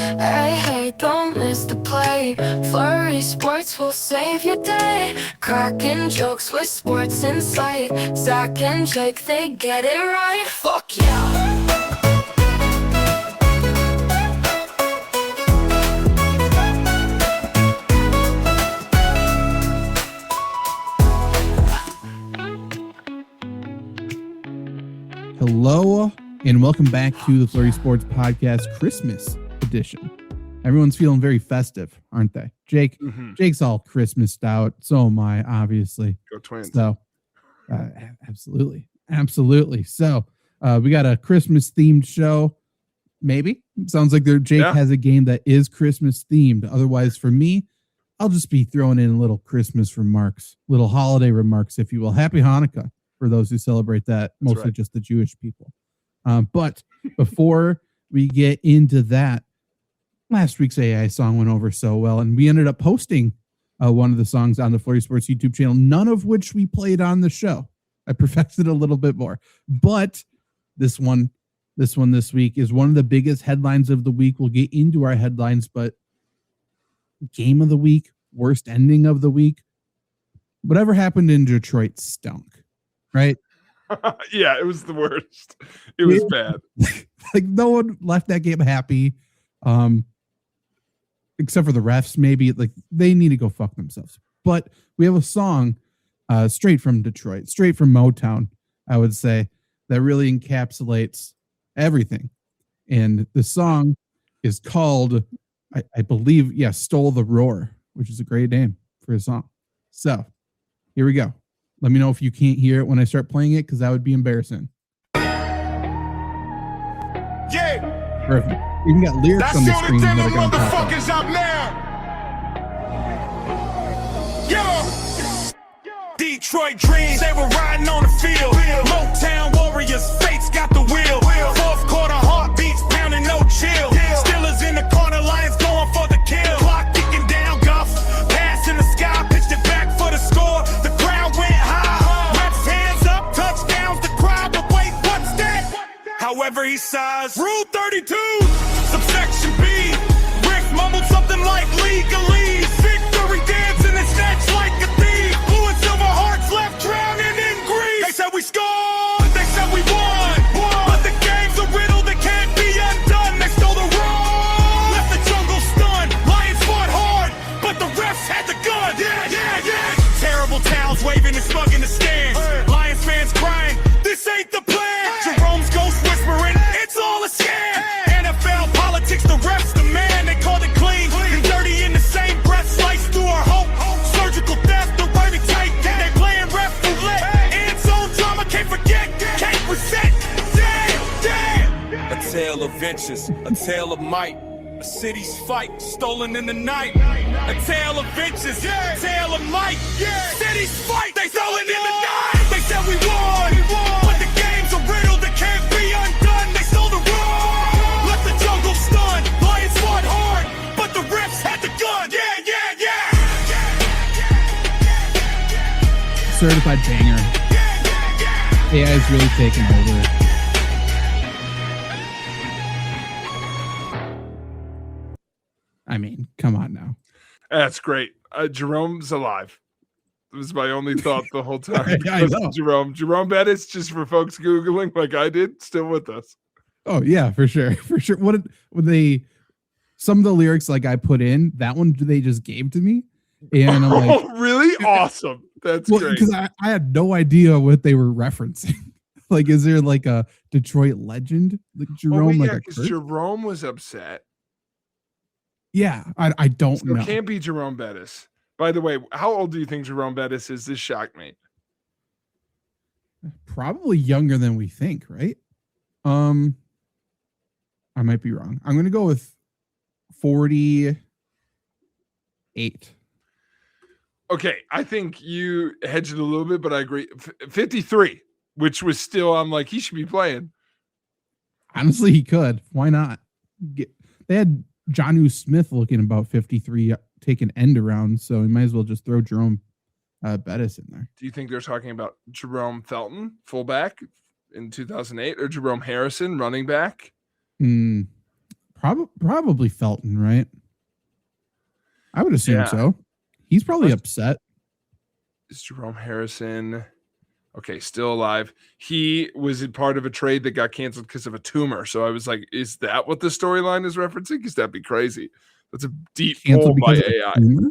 Hey, hey, don't miss the play. Flurry Sports will save your day. Cracking jokes with sports insight. Zach and Jake, they get it right. Fuck yeah. Hello, and welcome back to the Flurry Sports Podcast Christmas edition. Everyone's feeling very festive, aren't they? Jake, Jake's all Christmased out. So am I, obviously. Go Twins. So, absolutely. So, we got a Christmas-themed show. Maybe. Sounds like Jake has a game that is Christmas-themed. Otherwise, for me, I'll just be throwing in little Christmas remarks, little holiday remarks, if you will. Happy Hanukkah for those who celebrate that, mostly just the Jewish people. But before we get into that, last week's AI song went over so well, and we ended up posting one of the songs on the Flurry Sports YouTube channel, none of which we played on the show. I perfected a little bit more, but this one this week is one of the biggest headlines of the week. We'll get into our headlines, but game of the week, worst ending of the week, whatever happened in Detroit stunk, right? Yeah, it was the worst. It was bad. Like, no one left that game happy, except for the refs. Maybe like they need to go fuck themselves. But we have a song straight from Detroit, straight from Motown, I would say, that really encapsulates everything. And the song is called, I believe, Stole the Roar, which is a great name for a song. So here we go. Let me know if you can't hear it when I start playing it, because that would be embarrassing. Yeah. Perfect. Even got lyrics on the screen that are going to pop up. Motherfuckers up now. Yo. Detroit dreams, they were riding on the field. Motown warriors, fates got the wheel. Fourth quarter heartbeats pounding, no chill. Steelers in the corner, Lions going for the kill. Clock ticking down, Goff pass in the sky, pitched it back for the score. The crowd went high, refs hands up, touchdowns, the crowd, but wait, what's that? However he sighs, Rule 32, subsection B. Rick mumbled something like legalese. Victory dancing and snatched like a thief. Blue and silver hearts left drowning in grief. They said we scored, they said we won. But the game's a riddle that can't be undone. They stole the roar, left the jungle stunned. Lions fought hard, but the refs had the gun. Yeah. Terrible towels waving and smug in the stands. Lions fans crying, this ain't the plan. Jerome's ghost whispering, it's all a scam. NFL politics, the refs demand. They called it clean and dirty in the same breath. Sliced through our hope, surgical death, the way we take. They playing ref roulette, and zone drama, can't forget, can't reset. Damn. A tale of ventures, a tale of might. A city's fight, stolen in the night. A tale of ventures, a tale of might. City's fight, they stolen in the night. They said we won, but the game's a riddle that can't be undone. They stole the roar, left the jungle stunned. Lions fought hard, but the refs had the gun. Yeah. Certified banger. AI is really taking over. I mean, come on now. That's great. Jerome's alive. It was my only thought the whole time. I know. Jerome Bettis, just for folks Googling like I did, still with us. Oh yeah, for sure. What would some of the lyrics like I put in, that one they just gave to me. And I'm like, oh, really? Awesome. That's great. Because I had no idea what they were referencing. Like, is there like a Detroit legend? Like Jerome, because Jerome was upset. Yeah, I don't know. It can't be Jerome Bettis. By the way, how old do you think Jerome Bettis is? This shocked me. Probably younger than we think, right? I might be wrong. I'm going to go with 48. Okay, I think you hedged it a little bit, but I agree. 53, which was still, I'm like, he should be playing. Honestly, he could. Why not? They had Jonnu Smith looking about 53, taking end around, so we might as well just throw Jerome Bettis in there. Do you think they're talking about Jerome Felton, fullback in 2008, or Jerome Harrison, running back? Probably Felton, right? I would assume Yeah. so. He's probably upset. Is Jerome Harrison okay? Still alive. He was in part of a trade that got canceled because of a tumor. So I was like, is that what the storyline is referencing? Because that'd be crazy. That's a deep pull Canceled by because of a AI. tumor?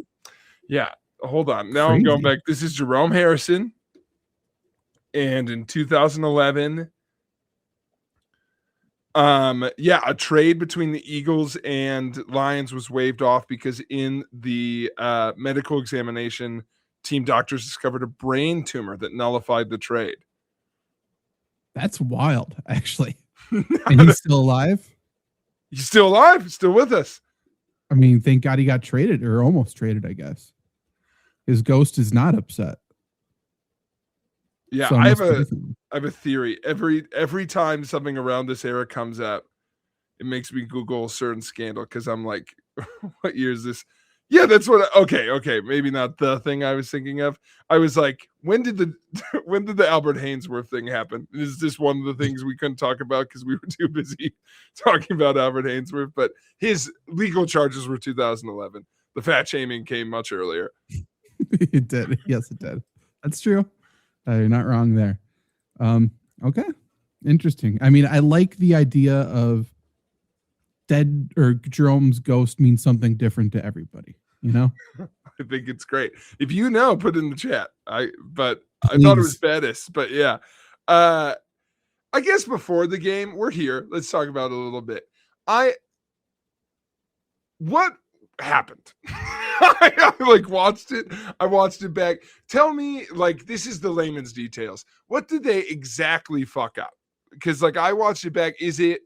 Yeah. Hold on. Now I'm going Crazy. back. This is Jerome Harrison. And in 2011, a trade between the Eagles and Lions was waived off because in the medical examination, team doctors discovered a brain tumor that nullified the trade. That's wild, actually. And he's still alive? He's still alive, still with us. I mean, thank God he got traded or almost traded, I guess. His ghost is not upset. Yeah, So it I must have be a different. I have a theory. Every time something around this era comes up, it makes me Google a certain scandal because I'm like, what year is this? Yeah, that's what. Okay, maybe not the thing I was thinking of. I was like, when did the Albert Hainsworth thing happen? Is this one of the things we couldn't talk about because we were too busy talking about Albert Hainsworth? But his legal charges were 2011. The fat shaming came much earlier. It did. Yes, it did. That's true. You're not wrong there. Okay. Interesting. I mean, I like the idea of dead or Jerome's ghost means something different to everybody, you know? I think it's great. If you know, put it in the chat. I thought it was badass, but yeah. I guess before the game, we're here. Let's talk about it a little bit. What happened? I watched it. I watched it back. Tell me, this is the layman's details. What did they exactly fuck up? Because I watched it back. Is it,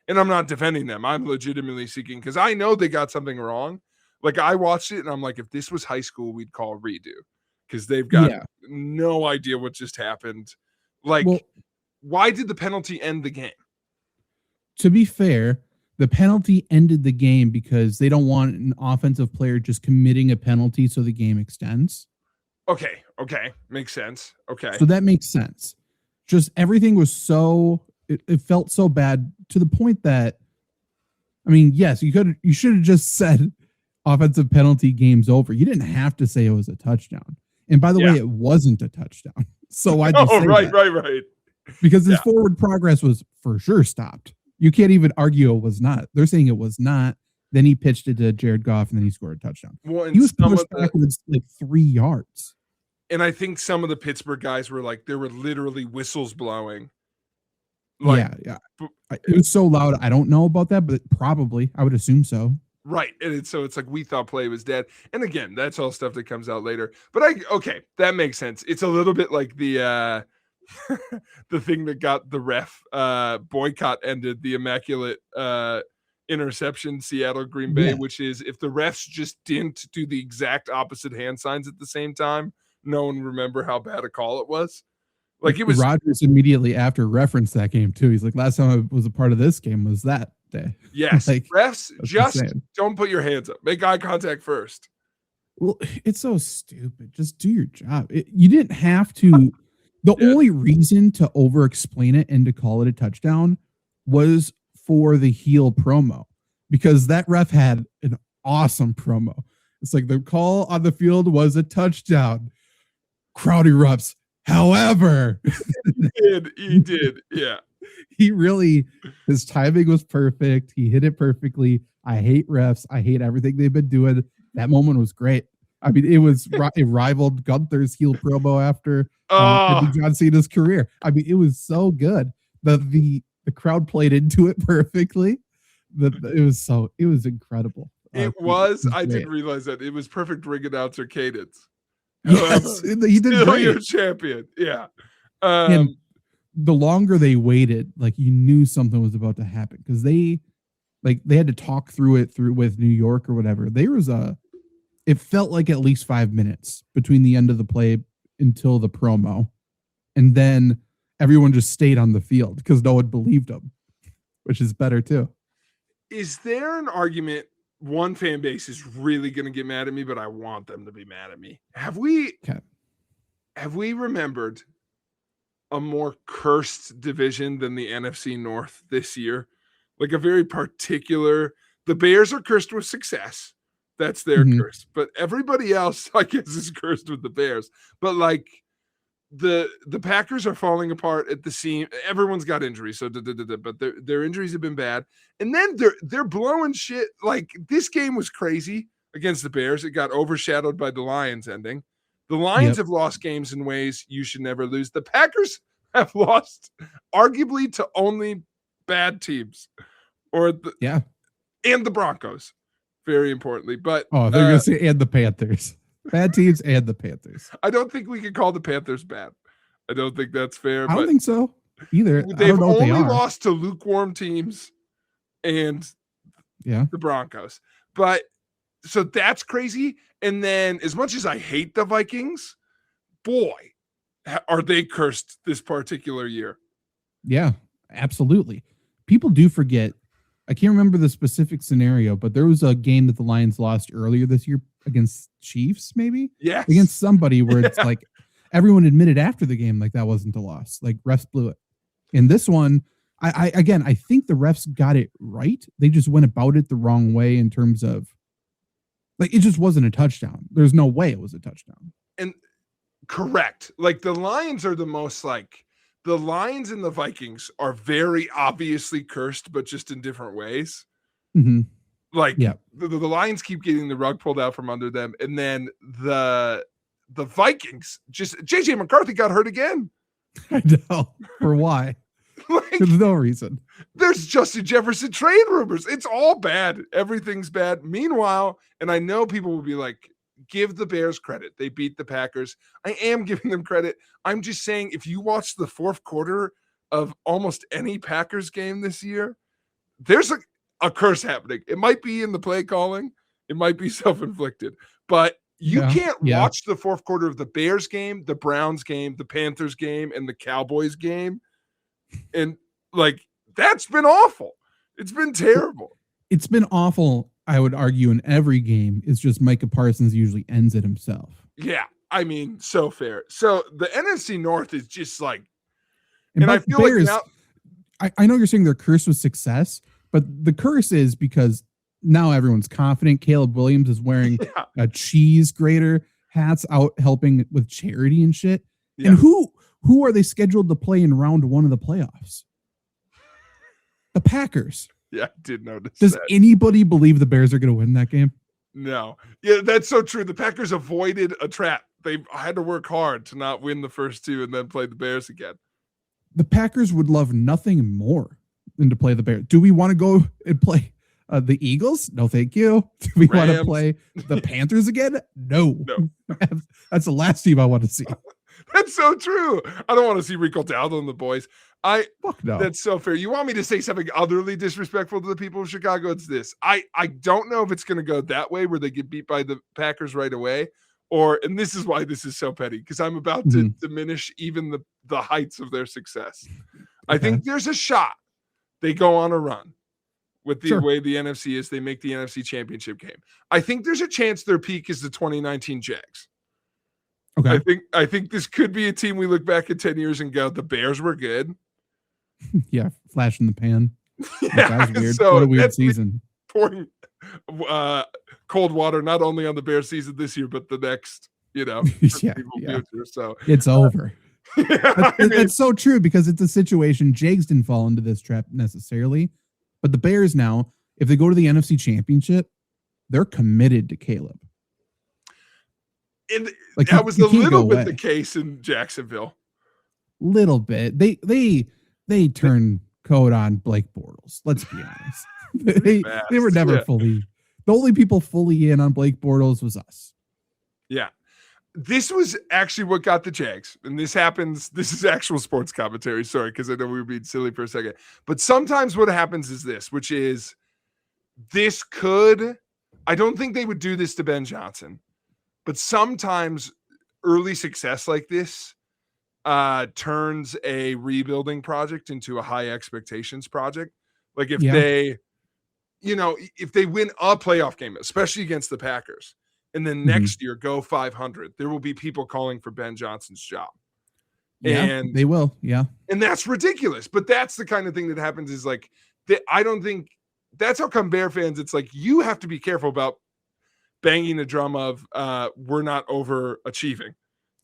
and I'm not defending them. I'm legitimately seeking because I know they got something wrong. I watched it and I'm like, if this was high school, we'd call a redo because they've got no idea what just happened. Why did the penalty end the game? To be fair, the penalty ended the game because they don't want an offensive player just committing a penalty so the game extends. Okay. Makes sense. Okay. So that makes sense. Just everything was it felt so bad to the point that, I mean, yes, you should have just said offensive penalty, game's over. You didn't have to say it was a touchdown. And by the way, it wasn't a touchdown. So why'd you say that? Right. Because his forward progress was for sure stopped. You can't even argue it was not. They're saying it was not. Then he pitched it to Jared Goff, and then he scored a touchdown. Well, he was pushed backwards 3 yards. And I think some of the Pittsburgh guys were there were literally whistles blowing. Yeah. It was so loud. I don't know about that, but probably. I would assume so. Right. And it's we thought play was dead. And again, that's all stuff that comes out later. But that makes sense. It's a little bit like the the thing that got the ref boycott ended, the immaculate interception, Seattle Green Bay, which is if the refs just didn't do the exact opposite hand signs at the same time, no one remember how bad a call it was. It was Rodgers immediately after referenced that game too. He's like, last time I was a part of this game was that day. Yes. Refs, just don't put your hands up. Make eye contact first. Well, it's so stupid. Just do your job. You didn't have to. The only reason to over explain it and to call it a touchdown was for the heel promo, because that ref had an awesome promo. It's the call on the field was a touchdown. Crowd erupts. However, he did. Yeah. He really, his timing was perfect. He hit it perfectly. I hate refs. I hate everything they've been doing. That moment was great. I mean, it rivaled Gunther's heel promo after John Cena's career. I mean, it was so good. The crowd played into it perfectly. It was incredible. I didn't realize that. It was perfect ring announcer cadence. Yes, he did great. Your champion. Yeah. And the longer they waited, you knew something was about to happen because they had to talk through it with New York or whatever. It felt like at least 5 minutes between the end of the play until the promo. And then everyone just stayed on the field because no one believed them, which is better too. Is there an argument? One fan base is really going to get mad at me, but I want them to be mad at me. Have we remembered a more cursed division than the NFC North this year? like a very particular. The Bears are cursed with success. That's their curse. But everybody else, I guess, is cursed with the Bears. But like the Packers are falling apart at the seam. Everyone's got injuries, so but their injuries have been bad. And then they're blowing shit. Like this game was crazy against the Bears. It got overshadowed by the Lions ending. The Lions have lost games in ways you should never lose. The Packers have lost arguably to only bad teams, or and the Broncos, very importantly. But they're gonna say and the Panthers, bad teams, and the Panthers. I don't think we can call the Panthers bad. I don't think that's fair. I don't think so either. They've only lost to lukewarm teams and the Broncos. But so that's crazy. And then, as much as I hate the Vikings, boy, are they cursed this particular year. Yeah, absolutely. People do forget. I can't remember the specific scenario, but there was a game that the Lions lost earlier this year against Chiefs, maybe? Yes. Against somebody where it's like everyone admitted after the game like that wasn't a loss. Like refs blew it. In this one, I think the refs got it right. They just went about it the wrong way in terms of like it just wasn't a touchdown. There's no way it was a touchdown. And correct. Like the Lions are the most like the Lions and the Vikings are very obviously cursed, but just in different ways. Like the Lions keep getting the rug pulled out from under them. And then the Vikings just JJ McCarthy got hurt again. I know. For why? Like, there's no reason. There's Justin Jefferson trade rumors. It's all bad. Everything's bad. Meanwhile, and I know people will be like, give the Bears credit. They beat the Packers. I am giving them credit. I'm just saying, if you watch the fourth quarter of almost any Packers game this year, there's a curse happening. It might be in the play calling. It might be self-inflicted. But you can't watch the fourth quarter of the Bears game, the Browns game, the Panthers game, and the Cowboys game. And like, that's been awful. It's been terrible. It's been awful. I would argue in every game. It's just Micah Parsons usually ends it himself. Yeah. I mean, so fair. So the NFC North is just like, and I feel Bears, like now, I know you're saying they're cursed with success, but the curse is because now everyone's confident. Caleb Williams is wearing a cheese grater hats out helping with charity and shit. Yeah. And who are they scheduled to play in round one of the playoffs? The Packers. Yeah, I did notice. Does anybody believe the Bears are going to win that game? No. Yeah, that's so true. The Packers avoided a trap. They had to work hard to not win the first two and then play the Bears again. The Packers would love nothing more than to play the Bears. Do we want to go and play the Eagles? No, thank you. Do we want to play the Panthers again? No. That's the last team I want to see. That's so true. I don't want to see Rico Dowdle and the boys. Fuck no. That's so fair. You want me to say something utterly disrespectful to the people of Chicago? It's this. I don't know if it's going to go that way where they get beat by the Packers right away, and this is why this is so petty, because I'm about to diminish even the heights of their success. I think there's a shot they go on a run with the way the NFC is. They make the NFC Championship game. I think there's a chance their peak is the 2019 Jags. Okay. I think this could be a team we look back at 10 years and go, the Bears were good. Yeah, flash in the pan. Yeah, that was weird. So what a weird season. Pouring cold water not only on the Bears season this year, but the next, future. So it's over. That's so true, because it's a situation. Jags didn't fall into this trap necessarily, but the Bears now, if they go to the NFC Championship, they're committed to Caleb. And that was a little bit the case in Jacksonville. Little bit. They turned code on Blake Bortles. Let's be honest. they were never fully. The only people fully in on Blake Bortles was us. Yeah. This was actually what got the Jags. And this happens. This is actual sports commentary. Sorry, because I know we were being silly for a second. But sometimes what happens is this, which is I don't think they would do this to Ben Johnson. But sometimes early success like this turns a rebuilding project into a high expectations project. Like if they win a playoff game, especially against the Packers, and then next year go 500, there will be people calling for Ben Johnson's job. Yeah, and they will. Yeah. And that's ridiculous. But that's the kind of thing that happens, is like I don't think that's how come Bear fans, it's like you have to be careful about banging the drum of we're not overachieving.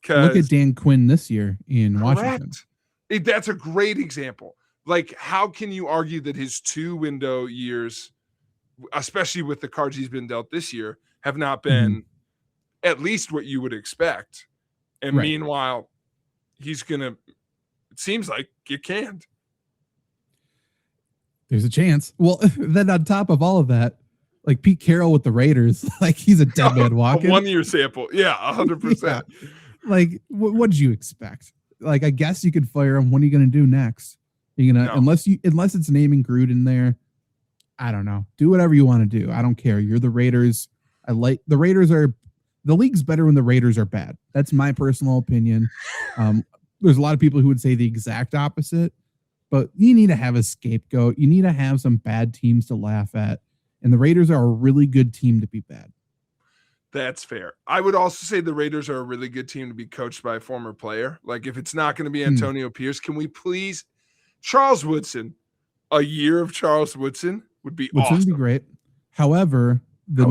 Look at Dan Quinn this year in Washington. That's a great example. Like, how can you argue that his 2 window years, especially with the cards he's been dealt this year, have not been at least what you would expect? And meanwhile, he's going to, it seems like, get canned. There's a chance. Well, then on top of all of that, like Pete Carroll with the Raiders, like he's a dead man walking. A 1-year sample. Yeah, 100%. Yeah. Like, what did you expect? Like, I guess you could fire him. What are you going to do next? You're gonna unless it's naming Gruden there. I don't know. Do whatever you want to do. I don't care. You're the Raiders. The league's better when the Raiders are bad. That's my personal opinion. There's a lot of people who would say the exact opposite, but you need to have a scapegoat. You need to have some bad teams to laugh at. And the Raiders are a really good team to be bad. That's fair. I would also say the Raiders are a really good team to be coached by a former player. Like, if it's not going to be Antonio Pierce, can we please Charles Woodson? A year of Charles Woodson would be awesome. Would be great. However, the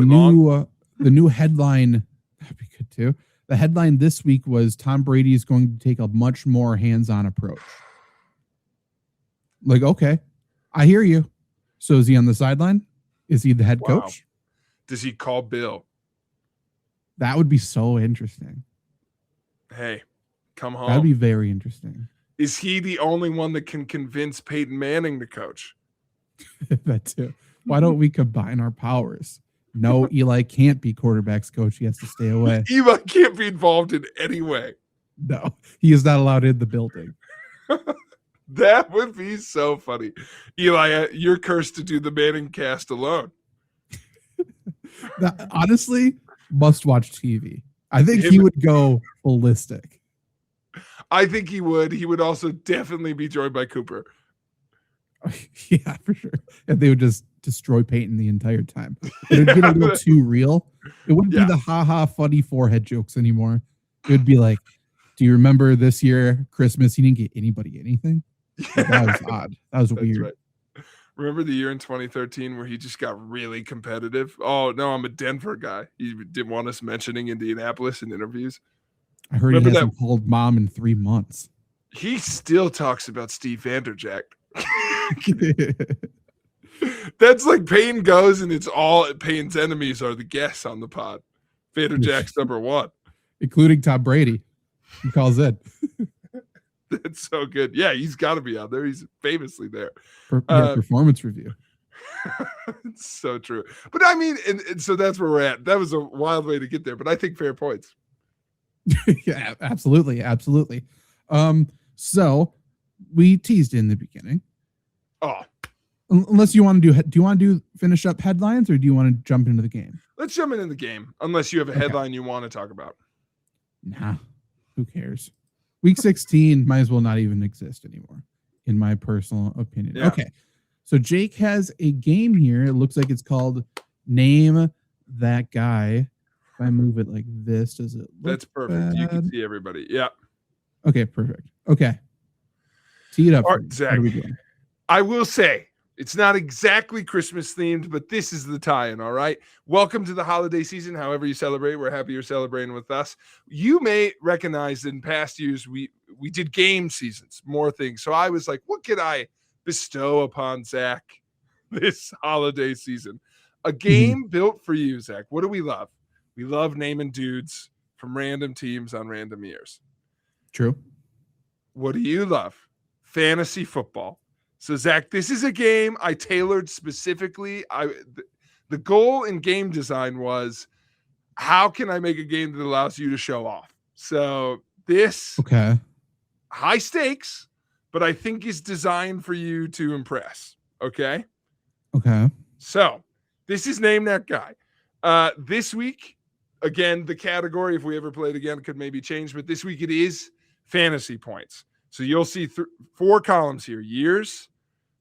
new headline, that'd be good too. The headline this week was Tom Brady is going to take a much more hands-on approach. Like, okay, I hear you. So is he on the sideline? Is he the head coach? Does he call Bill? That would be so interesting. Hey, come home. That'd be very interesting. Is he the only one that can convince Peyton Manning to coach? That too. Why don't we combine our powers? No, Eli can't be quarterback's coach. He has to stay away. Eli can't be involved in any way. No, he is not allowed in the building. That would be so funny. Eli, you're cursed to do the Manning cast alone. Honestly, must watch TV. I think he would go ballistic. I think he would. He would also definitely be joined by Cooper. Yeah, for sure. And they would just destroy Peyton the entire time. It would get a little too real. It wouldn't be the ha-ha funny forehead jokes anymore. It would be like, do you remember this year, Christmas, he didn't get anybody anything? Like, that was odd. That was weird. Right. Remember the year in 2013 where he just got really competitive? Oh, no, I'm a Denver guy. He didn't want us mentioning Indianapolis in interviews. I heard he hasn't called mom in 3 months. He still talks about Steve Vanderjagt. That's like Payne goes and it's all Payne's enemies are the guests on the pod. Vanderjagt's number 1. Including Tom Brady. He calls in. That's so good. Yeah, he's got to be out there. He's famously there. Performance review. It's so true. But I mean, and so that's where we're at. That was a wild way to get there, but I think fair points. Yeah, absolutely. Absolutely. So we teased in the beginning. Oh, unless you want to do you want to finish up headlines or do you want to jump into the game? Let's jump into the game. Unless you have a headline you want to talk about. Nah, who cares? Week 16 might as well not even exist anymore, in my personal opinion. Yeah. Okay. So Jake has a game here. It looks like it's called Name That Guy. If I move it like this, does it look That's perfect. bad? You can see everybody. Yeah. Okay, perfect. Okay. Tee it up. All right, Zach. What are we doing? I will say, it's not exactly Christmas themed, but this is the tie-in, all right? Welcome to the holiday season. However you celebrate, we're happy you're celebrating with us. You may recognize in past years we did game seasons, more things. So I was like, what could I bestow upon Zach this holiday season? A game built for you, Zach. What do we love? We love naming dudes from random teams on random years. True. What do you love? Fantasy football. So, Zach, this is a game I tailored specifically. The goal in game design was, how can I make a game that allows you to show off? So this high stakes, but I think is designed for you to impress. Okay. So this is Name That Guy. This week, again, the category, if we ever play it again, could maybe change, but this week it is fantasy points. So you'll see 4 columns here: years,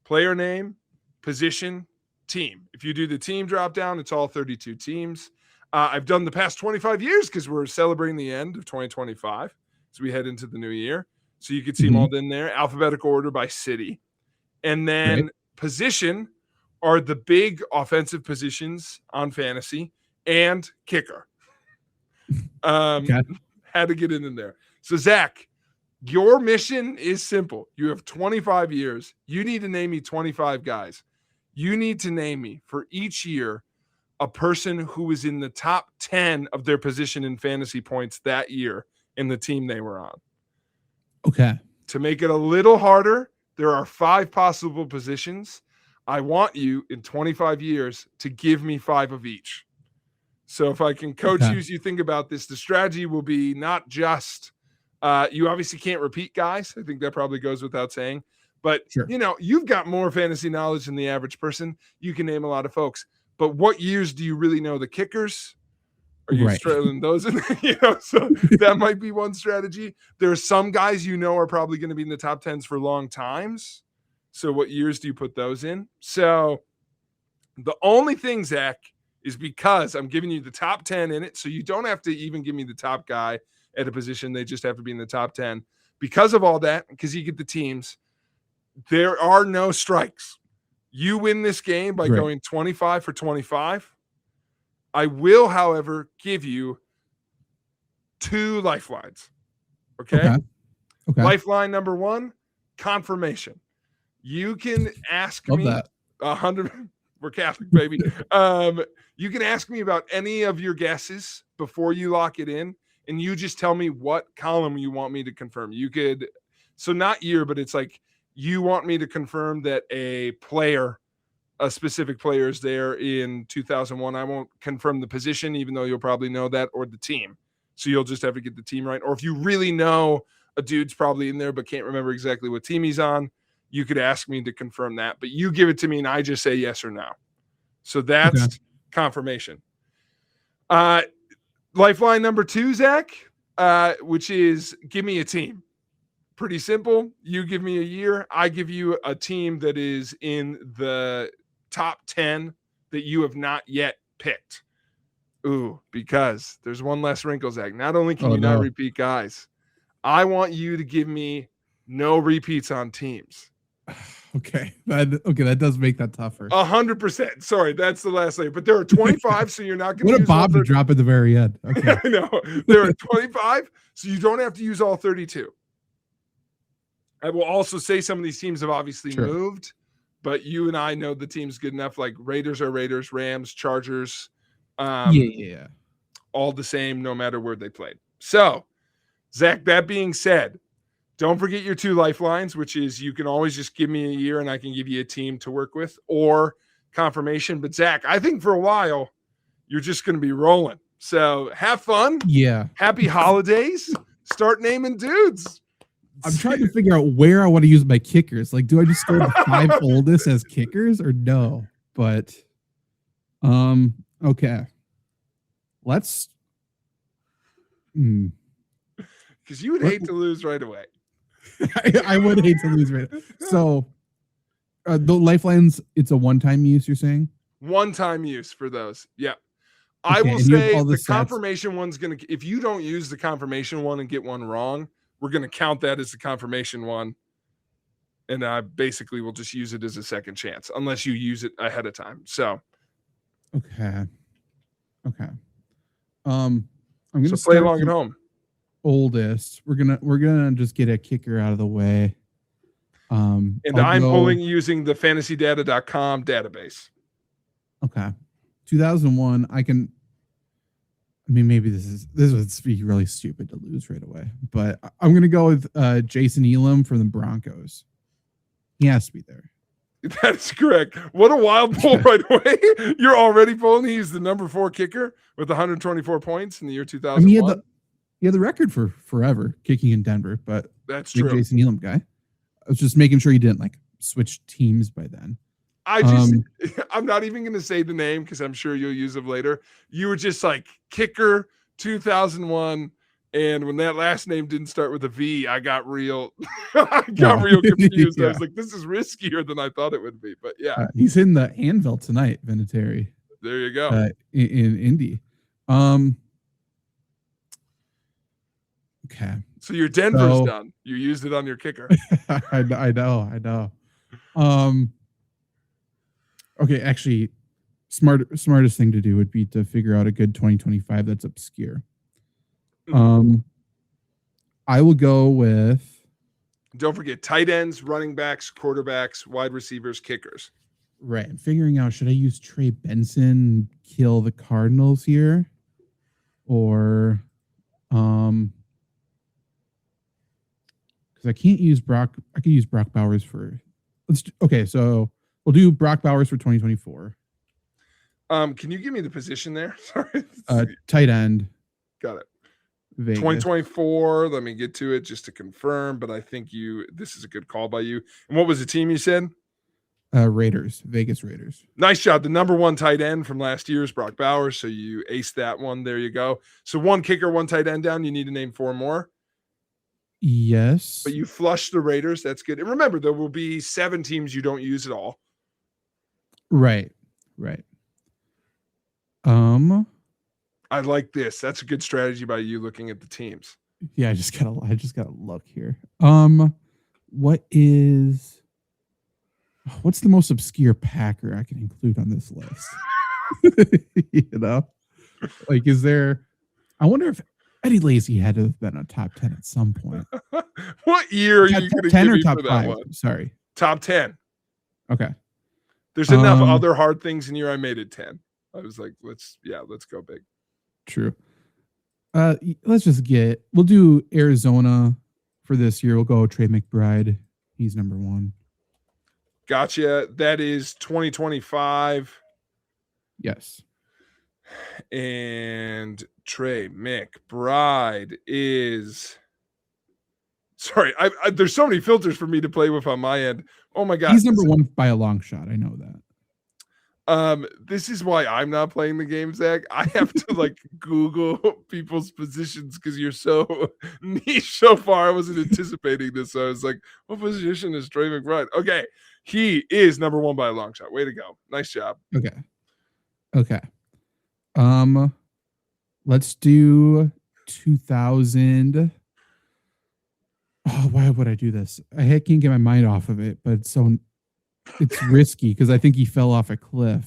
player name, position, team. If you do the team drop down, it's all 32 teams. I've done the past 25 years because we're celebrating the end of 2025 as we head into the new year. So you can see them all in there, alphabetical order by city. And then Position are the big offensive positions on fantasy and kicker. Okay. Had to get in there. So Zach, your mission is simple. You have 25 years. You need to name me 25 guys. You need to name me for each year a person who was in the top 10 of their position in fantasy points that year in the team they were on. Okay. To make it a little harder, there are 5 possible positions. I want you in 25 years to give me 5 of each. So if I can coach you as you think about this, the strategy will be not just you obviously can't repeat guys. I think that probably goes without saying. But, Sure. You've got more fantasy knowledge than the average person. You can name a lot of folks. But what years do you really know the kickers? Are you trailing those in? So that might be one strategy. There are some guys are probably going to be in the top 10s for long times. So what years do you put those in? So the only thing, Zach, is because I'm giving you the top 10 in it, so you don't have to even give me the top guy at a position. They just have to be in the top 10. Because of all that, because you get the teams, there are no strikes. You win this game by going 25 for 25. I will, however, give you 2 lifelines. Okay? Lifeline number 1, confirmation. You can ask me that. 100. We're Catholic, baby. You can ask me about any of your guesses before you lock it in, and you just tell me what column you want me to confirm. You could, so not year, but it's like you want me to confirm that a specific player is there in 2001. I won't confirm the position, even though you'll probably know that, or the team. So you'll just have to get the team right. Or if you really know a dude's probably in there but can't remember exactly what team he's on, you could ask me to confirm that. But you give it to me and I just say yes or no. So that's confirmation. Lifeline number 2, Zach, which is give me a team. Pretty simple. You give me a year. I give you a team that is in the top 10 that you have not yet picked. Ooh, because there's one less wrinkle, Zach. Not only can you not repeat guys, I want you to give me no repeats on teams. Okay. That does make that tougher. 100%. Sorry, that's the last layer. But there are 25, so you're not going to use Bob to drop at the very end. Okay. I know. There are 25, so you don't have to use all 32. I will also say some of these teams have obviously moved, but you and I know the team's good enough. Like Raiders are Raiders, Rams, Chargers. All the same, no matter where they played. So, Zach, that being said, don't forget your 2 lifelines, which is you can always just give me a year and I can give you a team to work with, or confirmation. But Zach, I think for a while you're just going to be rolling. So have fun. Yeah. Happy holidays. Start naming dudes. I'm trying to figure out where I want to use my kickers. Like, do I just go the 5 oldest as kickers or no? But, okay. Let's. Because you would hate to lose right away. I would hate to lose right away. So, the lifelines, it's a one-time use, you're saying? One-time use for those. Yeah. I will say the confirmation one's going to, if you don't use the confirmation one and get one wrong, we're going to count that as the confirmation one. And I basically will just use it as a second chance unless you use it ahead of time. So, okay. I'm going to play along at home. Oldest. We're gonna just get a kicker out of the way. And I'm pulling using the fantasydata.com database. Okay. 2001. Maybe this would be really stupid to lose right away, but I'm gonna go with Jason Elam from the Broncos. He has to be there. That's correct. What a wild pull right away. You're already pulling. He's the number 4 kicker with 124 points in the year 2001. He had the record for forever kicking in Denver, but that's true. Jason Elam guy. I was just making sure he didn't switch teams by then. I'm not even going to say the name because I'm sure you'll use it later. You were just like kicker 2001. And when that last name didn't start with a V, I got real confused. I was like, this is riskier than I thought it would be. But yeah. He's in the Anvil tonight, Vinatieri. There you go. In Indy. Okay. So your Denver's done. You used it on your kicker. I know. Okay, actually, smartest thing to do would be to figure out a good 2025 that's obscure. I will go with. Don't forget tight ends, running backs, quarterbacks, wide receivers, kickers. Right. I'm figuring out, should I use Trey Benson, kill the Cardinals here? Or because I can't use Brock. I could use Brock Bowers for okay, so we'll do Brock Bowers for 2024. Can you give me the position there? Sorry. Tight end. Got it. Vegas. 2024. Let me get to it just to confirm, but I think this is a good call by you. And what was the team you said? Raiders, Vegas Raiders. Nice job. The number one tight end from last year is Brock Bowers. So you aced that one. There you go. So one kicker, one tight end down. You need to name 4 more. Yes. But you flushed the Raiders. That's good. And remember, there will be 7 teams you don't use at all. Right. I like this. That's a good strategy by you looking at the teams. Yeah, I just gotta look here. What's the most obscure Packer I can include on this list? You know, like, is there? I wonder if Eddie Lacy had to have been a top 10 at some point. What year are you going to 10 give or me top for that 5? one? Sorry, Top 10. Okay. There's enough other hard things in here. I made it 10. I was like, let's go big. True. We'll do Arizona for this year. We'll go Trey McBride. He's number 1. Gotcha. That is 2025. Yes. And Trey McBride is. Sorry, there's so many filters for me to play with on my end. Oh my God. He's number 1 by a long shot. I know that. This is why I'm not playing the game, Zach. I have to Google people's positions because you're so niche so far. I wasn't anticipating this. So I was like, what position is Trey McBride? Okay. He is number 1 by a long shot. Way to go. Nice job. Okay. Let's do 2000. Oh, why would I do this? I can't get my mind off of it, but it's risky because I think he fell off a cliff.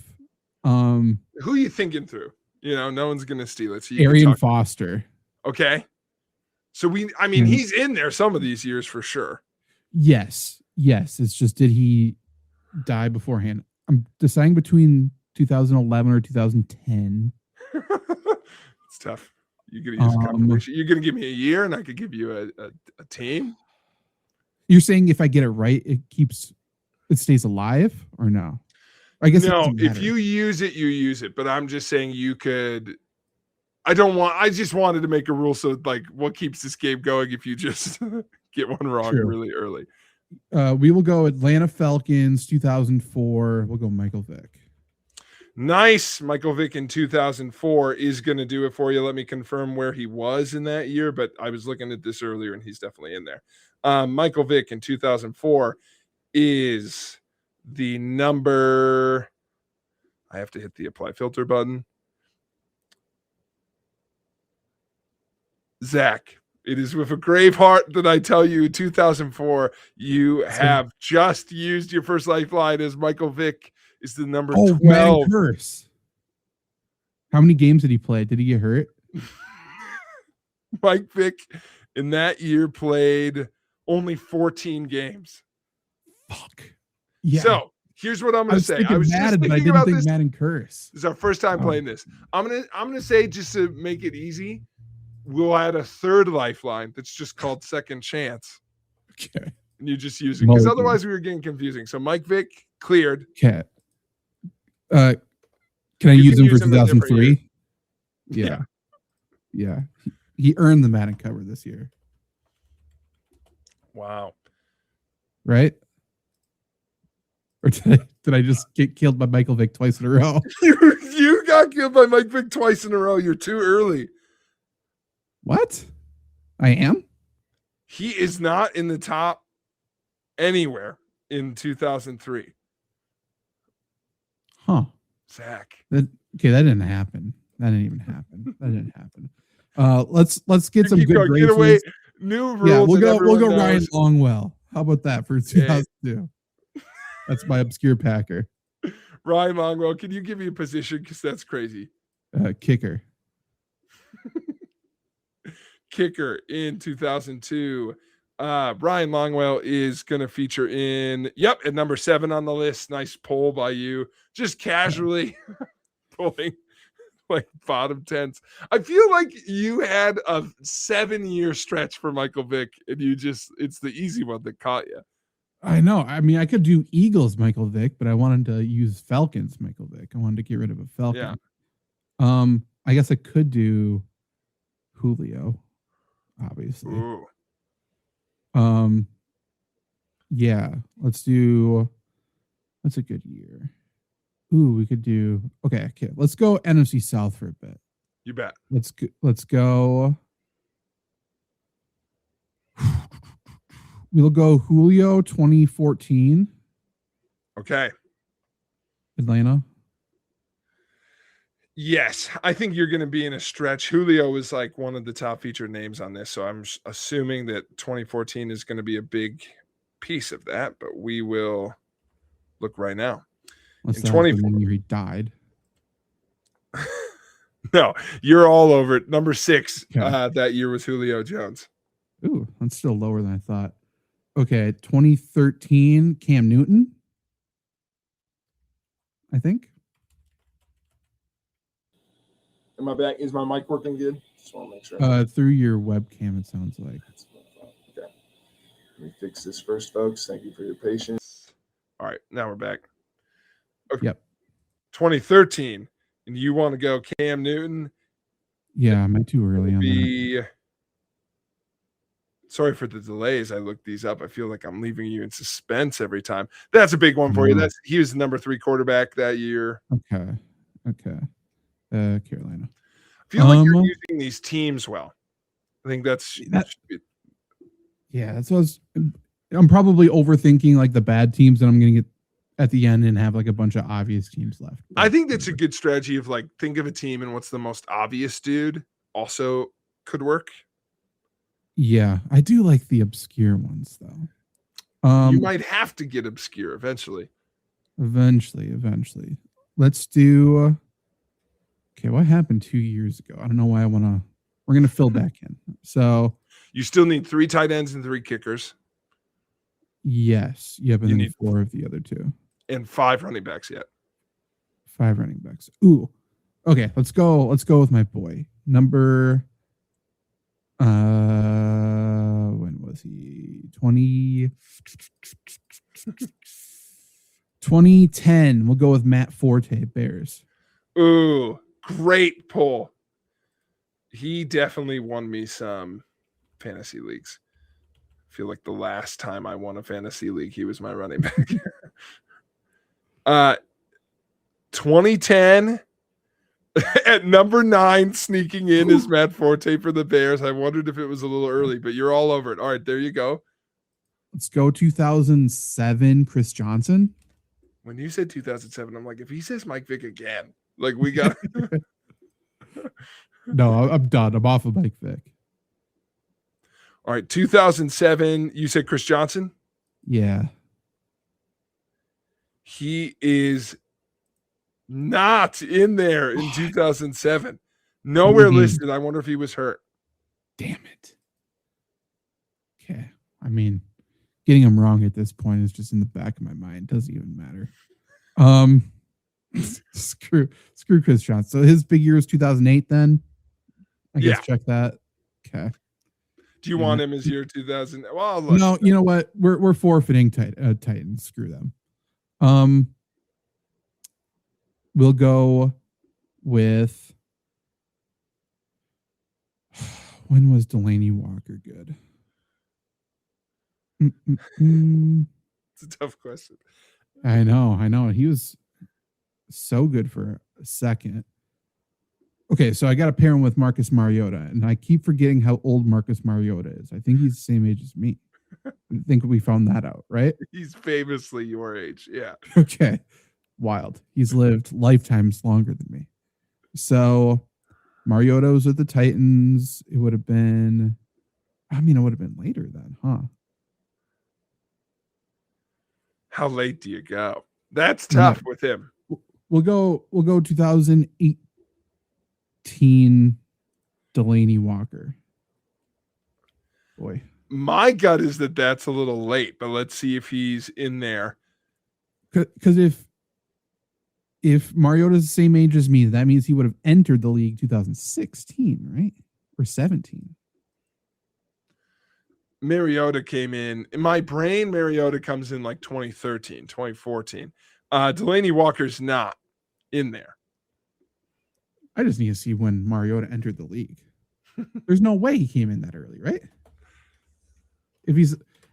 Who are you thinking through? No one's gonna steal it. So Arian Foster. Okay. So he's in there some of these years for sure. Yes. It's just, did he die beforehand? I'm deciding between 2011 or 2010. It's tough. You're gonna use a combination. You're gonna give me a year, and I could give you a team. You're saying if I get it right, it stays alive, or no? I guess no. If you use it, you use it. But I'm just saying you could. I just wanted to make a rule so what keeps this game going if you just get one wrong really early. We will go Atlanta Falcons 2004. We'll go Michael Vick. Nice. Michael Vick in 2004 is going to do it for you. Let me confirm where he was in that year, but I was looking at this earlier and he's definitely in there. Michael Vick in 2004 is the number. I have to hit the apply filter button. Zach, it is with a grave heart that I tell you, 2004, you have just used your first lifeline as Michael Vick is the number 12. Madden curse. How many games did he play? Did he get hurt? Mike Vick in that year played only 14 games. Fuck. Yeah. So here's what I'm going to say. I was Madden, just thinking about this. Madden curse. This is our first time playing this. I'm gonna say, just to make it easy, we'll add a third lifeline that's just called second chance. Okay. And you just use it because otherwise we were getting confusing. So Mike Vick cleared. Okay. Can I use him for 2003? Yeah. He earned the Madden cover this year. Wow. Right? Or did I just get killed by Michael Vick twice in a row? You got killed by Mike Vick twice in a row. You're too early. What? I am? He is not in the top anywhere in 2003. Huh. Zach. That didn't happen. That didn't even happen. That didn't happen. Let's get some good grades. Get away. New rules. Yeah, we'll go Ryan Longwell. How about that for 2002? That's my obscure Packer. Ryan Longwell, can you give me a position? Because that's crazy. Kicker. Kicker in 2002. Ryan Longwell is going to feature at number 7 on the list. Nice poll by you. Just casually pulling like bottom 10s. I feel like you had a 7-year stretch for Michael Vick, and it's the easy one that caught you. I know. I mean, I could do Eagles Michael Vick, but I wanted to use Falcons Michael Vick. I wanted to get rid of a Falcon. Yeah. I guess I could do Julio, obviously. Ooh. Yeah, let's do. That's a good year. Ooh, we could do. Okay. Let's go NFC South for a bit. You bet. Let's go. We'll go Julio 2014. Okay. Atlanta. Yes, I think you're going to be in a stretch. Julio is like one of the top featured names on this, so I'm assuming that 2014 is going to be a big piece of that, but we will look right now. In 2014, he died. No, you're all over it. Number 6 Okay. That year was Julio Jones. Ooh, that's still lower than I thought. Okay, 2013, Cam Newton. I think. Am I back? Is my mic working good? Just want to make sure. Through your webcam, it sounds like. Okay. Let me fix this first, folks. Thank you for your patience. All right, now we're back. Okay. Yep. 2013, and you want to go Cam Newton? Yeah, am I too early on that? Sorry for the delays. I looked these up. I feel like I'm leaving you in suspense every time. That's a big one for you. He was the number 3 quarterback that year. Okay. Carolina. I feel like you're using these teams well. I think that's yeah. That's what I'm probably overthinking like the bad teams that I'm going to get at the end and have like a bunch of obvious teams left. I think that's a good strategy of like think of a team and what's the most obvious dude also could work. Yeah, I do like the obscure ones though. You might have to get obscure eventually. Eventually. Let's do. Okay, what happened 2 years ago? I don't know why we're going to fill back in. So you still need 3 tight ends and 3 kickers. Yes. Yep. And you need 4 of the other 2. And 5 running backs yet. 5 running backs. Ooh. Okay, let's go with my boy. Number when was he? 2010. We'll go with Matt Forte, Bears. Ooh, great pull. He definitely won me some fantasy leagues. I feel like the last time I won a fantasy league, he was my running back. 2010 at number 9, sneaking in is Matt Forte for the Bears. I wondered if it was a little early, but you're all over it. All right, there you go. Let's go 2007, Chris Johnson. When you said 2007, I'm like, if he says Mike Vick again, like we got. No, I'm done. I'm off of Mike Vick. All right, 2007. You said Chris Johnson? Yeah. He is not in there in 2007. Nowhere listed. I wonder if he was hurt. Damn it. Okay. I mean, getting him wrong at this point is just in the back of my mind. Doesn't even matter. Screw Chris Johnson. So his big year was 2008 then? I guess check that. Okay. Do you want him as year 2000? Well, no, you know what? We're forfeiting Titans. Screw them. We'll go with when was Delaney Walker good? It's a tough question. I know. He was so good for a second. Okay, so I got to pair him with Marcus Mariota, and I keep forgetting how old Marcus Mariota is. I think he's the same age as me. I think we found that out, right? He's famously your age. Yeah. Okay. Wild. He's lived lifetimes longer than me. So Mariota was with the Titans. It would have been later then, huh? How late do you go? That's tough with him. We'll go 2018 Delaney Walker. Boy. My gut is that that's a little late, but let's see if he's in there. Because if Mariota's the same age as me, that means he would have entered the league 2016, right? Or 17. Mariota came in my brain. Mariota comes in like 2013, 2014. Delaney Walker's not in there. I just need to see when Mariota entered the league. There's no way he came in that early, right?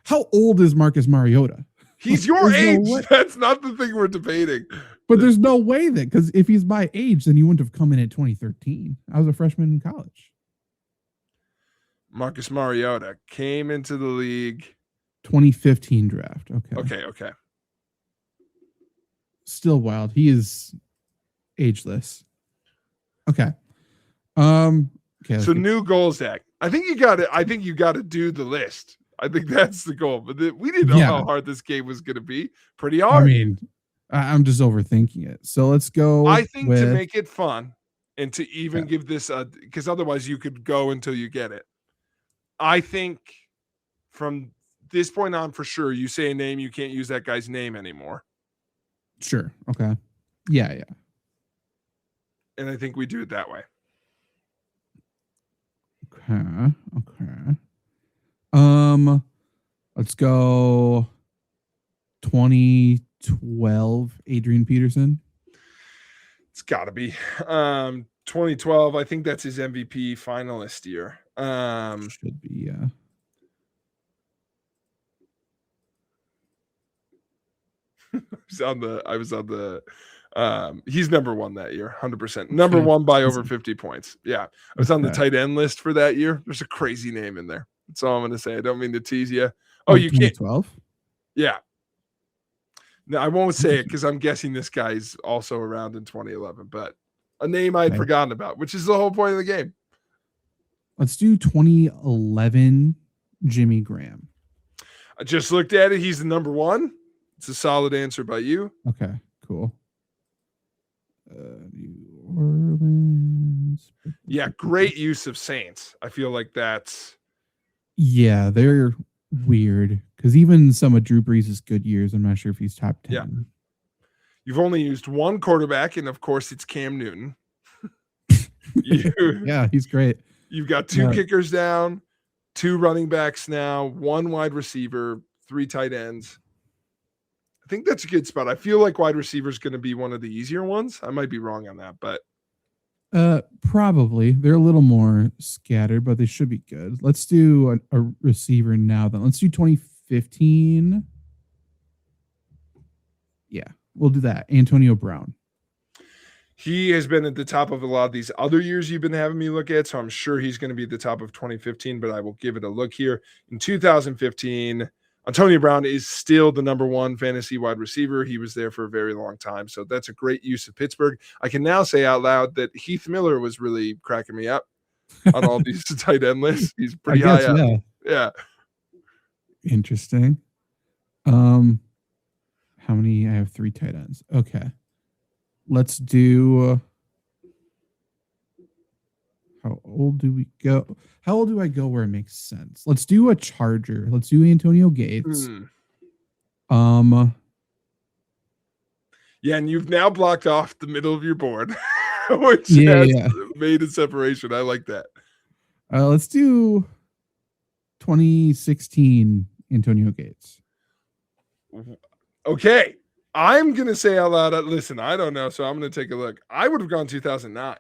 How old is Marcus Mariota? He's your age. No That's not the thing we're debating. But there's no way that, because if he's my age, then he wouldn't have come in at 2013. I was a freshman in college. Marcus Mariota came into the league 2015 draft. Okay. Still wild. He is ageless. Okay. Okay. So new goals, Zach. I think you got to do the list. I think that's the goal. But we didn't know how hard this game was going to be. Pretty hard. I mean, I'm just overthinking it. So let's go. I think to make it fun and to even give this because otherwise you could go until you get it. I think from this point on, for sure, you say a name, you can't use that guy's name anymore. Sure. Okay. Yeah. And I think we do it that way. Okay. Let's go 2012 Adrian Peterson. It's got to be 2012. I think that's his MVP finalist year. Should be, yeah. I was on the he's number one that year, 100%. Number one by over 50 points. Yeah. I was on the tight end list for that year. There's a crazy name in there. That's all I'm going to say. I don't mean to tease you. Oh, you can't. 2012? Yeah. No, I won't say it because I'm guessing this guy's also around in 2011, but a name I had forgotten about, which is the whole point of the game. Let's do 2011 Jimmy Graham. I just looked at it. He's the number one. It's a solid answer by you. Okay, cool. New Orleans. Yeah, great use of Saints. I feel like that's. Yeah, they're weird because even some of Drew Brees' good years, I'm not sure if he's top 10. Yeah. You've only used one quarterback, and of course, it's Cam Newton. Yeah, he's great. You've got two kickers down, two running backs now, one wide receiver, three tight ends. I think that's a good spot. I feel like wide receiver is going to be one of the easier ones. I might be wrong on that, but probably they're a little more scattered, but they should be good. Let's do a receiver now. Then let's do 2015. Yeah, we'll do that. Antonio Brown. He has been at the top of a lot of these other years you've been having me look at, so I'm sure he's going to be at the top of 2015, but I will give it a look here. In 2015, Antonio Brown is still the number one fantasy wide receiver. He was there for a very long time, so that's a great use of Pittsburgh. I can now say out loud that Heath Miller was really cracking me up on all these tight end lists. He's pretty high up. Yeah. Interesting. How many? I have 3 tight ends. Okay. Let's do. How old do we go? How old do I go where it makes sense? Let's do a Charger. Let's do Antonio Gates. Yeah, and you've now blocked off the middle of your board, which has made a separation. I like that. Let's do 2016 Antonio Gates. Okay. I'm going to say out loud, listen, I don't know, so I'm going to take a look. I would have gone 2009.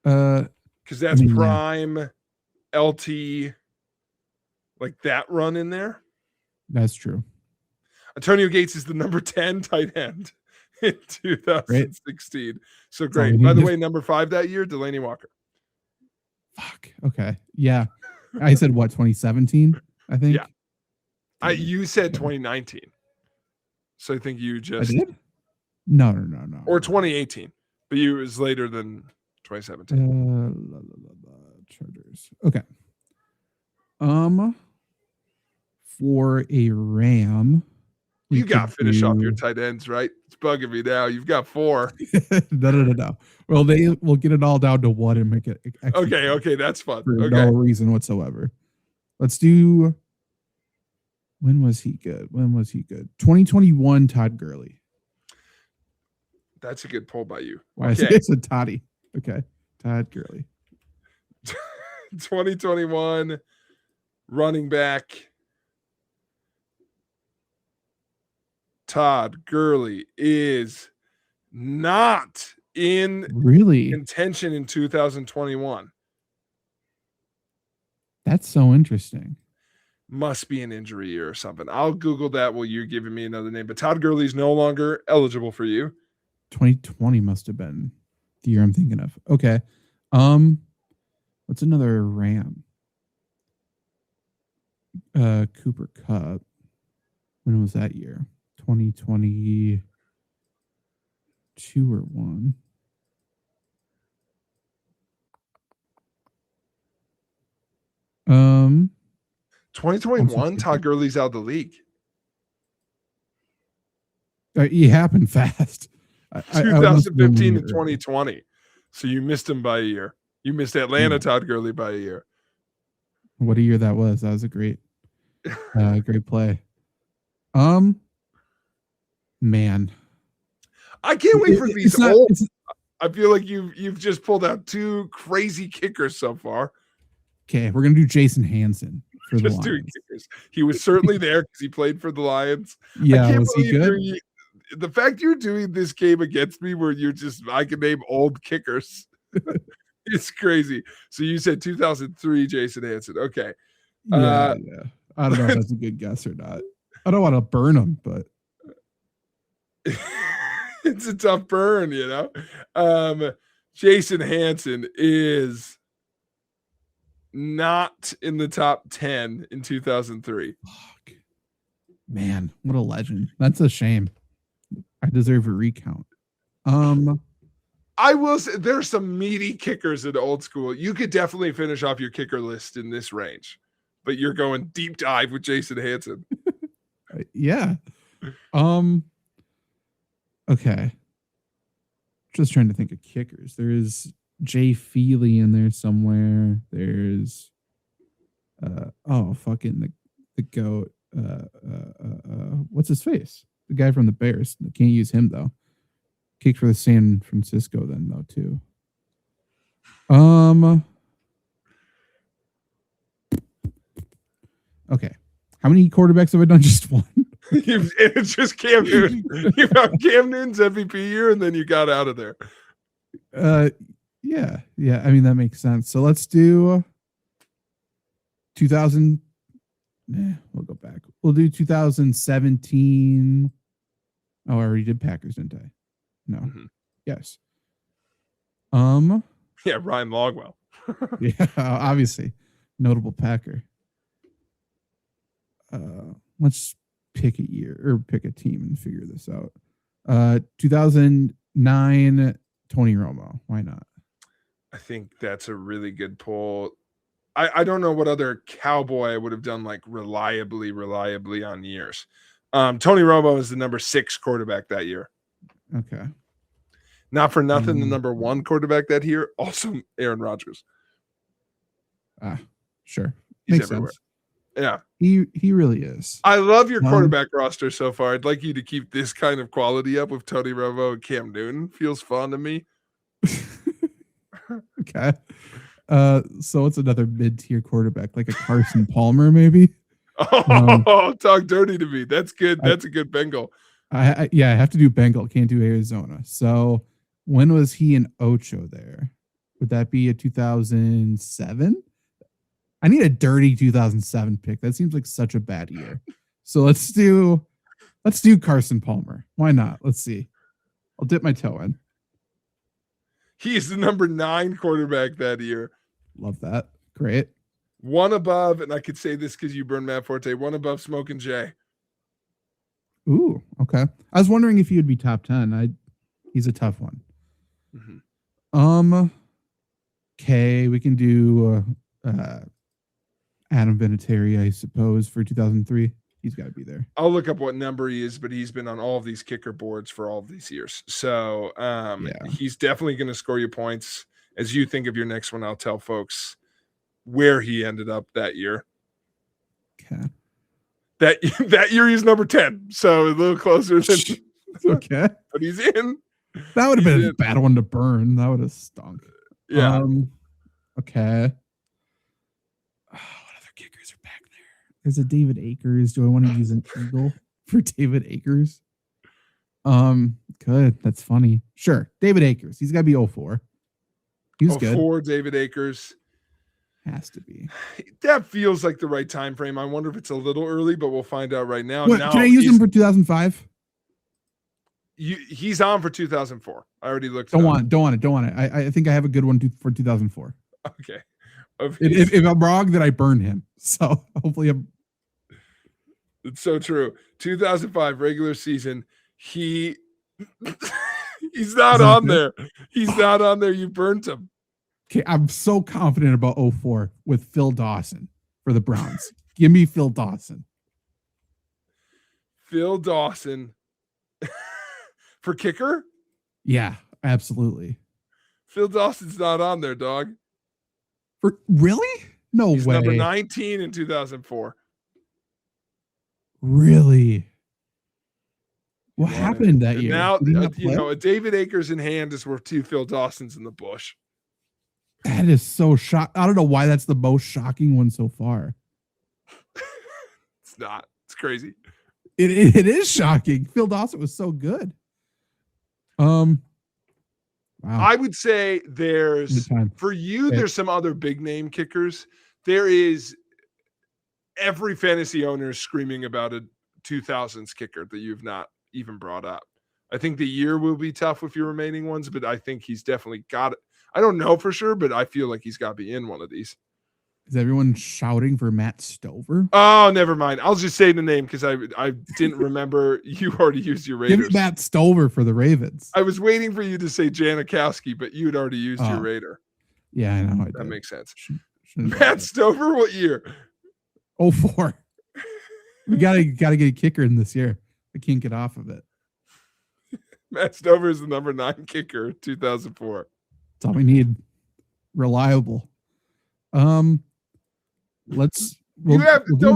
Because that's prime LT, like that run in there. That's true. Antonio Gates is the number 10 tight end in 2016. Great. So great. By the way, number 5 that year, Delaney Walker. Fuck. Okay. Yeah. I said what, 2017, I think? Yeah. You said 2019. So I think you just. I did? No. Or 2018. But it was later than 2017. Chargers. Okay. For a Ram, You got to finish off your tight ends, right? It's bugging me now. You've got 4. No. Well, we'll get it all down to 1 and make it. Okay, that's fun. For okay. no reason whatsoever. Let's do. When was he good? 2021 Todd Gurley. That's a good pull by you. Why is it a Toddy? Okay, Todd Gurley. 2021 running back Todd Gurley is not in contention in 2021. That's so interesting. Must be an injury year or something. I'll Google that while you're giving me another name. But Todd Gurley's no longer eligible for you. 2020 must have been the year I'm thinking of. Okay. What's another Ram? Cooper Kupp. When was that year? 2022 or 1? Um 2021, Todd Gurley's out of the league. It happened fast. 2015 to 2020. So you missed him by a year. You missed Atlanta Todd Gurley by a year. What a year that was. That was a great great play. Man. I can't wait for these old. I feel like you've just pulled out 2 crazy kickers so far. Okay, we're gonna do Jason Hansen for the Lions. Kickers. He was certainly there because he played for the Lions. Yeah, was he good? The fact you're doing this game against me where I can name old kickers. It's crazy. So you said 2003 Jason Hansen. Okay. Yeah. I don't know if that's a good guess or not. I don't want to burn him, but it's a tough burn, Jason Hansen is not in the top 10 in 2003. Fuck. Man, what a legend. That's a shame. I deserve a recount. I will say there's some meaty kickers in old school. You could definitely finish off your kicker list in this range, but you're going deep dive with Jason Hansen. Yeah. Okay. Just trying to think of kickers. There's Jay Feely in there somewhere. There's fucking the GOAT. What's his face? The guy from the Bears. Can't use him though. Kicked for the San Francisco then though too. Okay. How many quarterbacks have I done? Just one. It's just Cam Newton. You got Cam Newton's MVP year, and then you got out of there. Yeah. I mean that makes sense. So let's do 2000. We'll go back. We'll do 2017. Oh, I already did Packers, didn't I? No. Mm-hmm. Yes. Yeah, Ryan Longwell. Yeah, obviously, notable Packer. Let's pick a year or pick a team and figure this out. 2009, Tony Romo. Why not? I think that's a really good pull. I don't know what other Cowboy I would have done like reliably on years. Tony Romo is the number 6 quarterback that year. Okay. Not for nothing, the number 1 quarterback that year, also Aaron Rodgers. Sure. He's Makes everywhere. Sense. Yeah. He really is. I love your quarterback roster so far. I'd like you to keep this kind of quality up with Tony Romo and Cam Newton. Feels fun to me. Okay. So it's another mid-tier quarterback, like a Carson Palmer, maybe. Talk dirty to me. That's good. That's a good Bengal. I have to do Bengal. Can't do Arizona. So when was he in Ocho there? Would that be a 2007? I need a dirty 2007 pick. That seems like such a bad year. So let's do Carson Palmer. Why not? Let's see. I'll dip my toe in. He's the number 9 quarterback that year. Love that. Great. 1 above, and I could say this because you burned Matt Forte, 1 above Smoking Jay. Ooh, okay. I was wondering if he would be top 10. He's a tough one. Mm-hmm. Okay, we can do Adam Vinatieri, I suppose, for 2003. He's got to be there. I'll look up what number he is, but he's been on all of these kicker boards for all of these years. So he's definitely going to score you points. As you think of your next one, I'll tell folks where he ended up that year. Okay. That year he's number 10. So a little closer than okay. But he's in. That would have been a bad one to burn. That would have stunk. Yeah. Okay. What other kickers are back there? There's a David Akers. Do I want to use an Eagle for David Akers? Good. That's funny. Sure. David Akers. He's got to be 04. He was good. 04, David Akers. Has to be. That feels like the right time frame. I wonder if it's a little early, but we'll find out right now. What, can I use him for 2005? He's on for 2004. I already looked. Don't want it. I think I have a good one for 2004. Okay. If I'm wrong, then I burn him. So hopefully It's so true. 2005 regular season. He's not on there. He's not on there. You burnt him. Okay, I'm so confident about 04 with Phil Dawson for the Browns. Give me Phil Dawson. Phil Dawson for kicker? Yeah, absolutely. Phil Dawson's not on there, dog. For really? No He's way. number 19 in 2004. Really? What happened that year? Now, a David Akers in hand is worth 2 Phil Dawsons in the bush. That is so shock. I don't know why that's the most shocking one so far. It's not. It's crazy. It is shocking. Phil Dawson was so good. Wow. I would say there's some other big name kickers. There is every fantasy owner screaming about a 2000s kicker that you've not even brought up. I think the year will be tough with your remaining ones, but I think he's definitely got it. I don't know for sure, but I feel like he's got to be in one of these. Is everyone shouting for Matt Stover? Oh, never mind. I'll just say the name because I didn't remember you already used your Raiders. Give me Matt Stover for the Ravens. I was waiting for you to say Janikowski, but you had already used your Raider. Yeah, I know. That makes sense. Matt Stover, what year? 04. We gotta get a kicker in this year. I can't get off of it. Matt Stover is the number 9 kicker, 2004. That's all we need. Reliable. Don't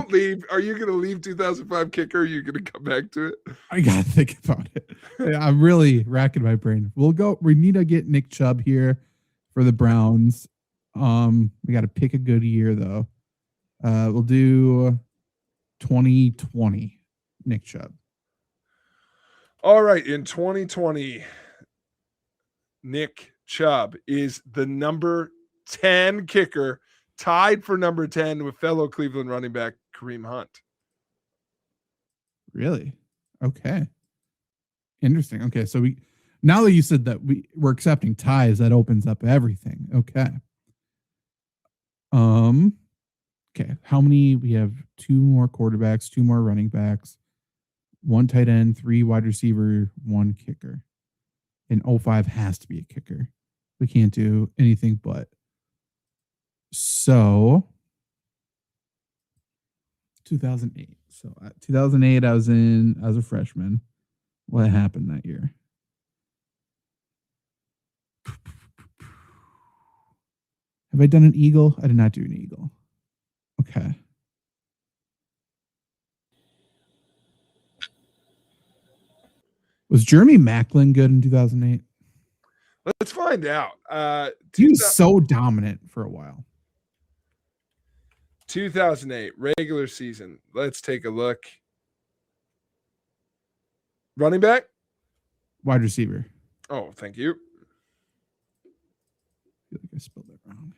leave. Are you gonna leave 2005 kicker? Or are you gonna come back to it? I gotta think about it. I'm really racking my brain. We need to get Nick Chubb here for the Browns. We got to pick a good year though. We'll do 2020 Nick Chubb. All right, in 2020, Nick Chubb is the number 10 kicker, tied for number 10 with fellow Cleveland running back Kareem Hunt. Really? Okay. Interesting. Okay, so now that you said that we're accepting ties, that opens up everything. Okay. Okay, how many? We have 2 more quarterbacks, 2 more running backs, 1 tight end, 3 wide receiver, 1 kicker. And 05 has to be a kicker. We can't do anything but. So 2008. So 2008, I was a freshman. What happened that year? Have I done an Eagle? I did not do an Eagle. Okay. Was Jeremy Maclin good in 2008? Let's find out. He was so dominant for a while. 2008 regular season. Let's take a look. Running back? Wide receiver. Oh, thank you. I feel like I spelled that wrong.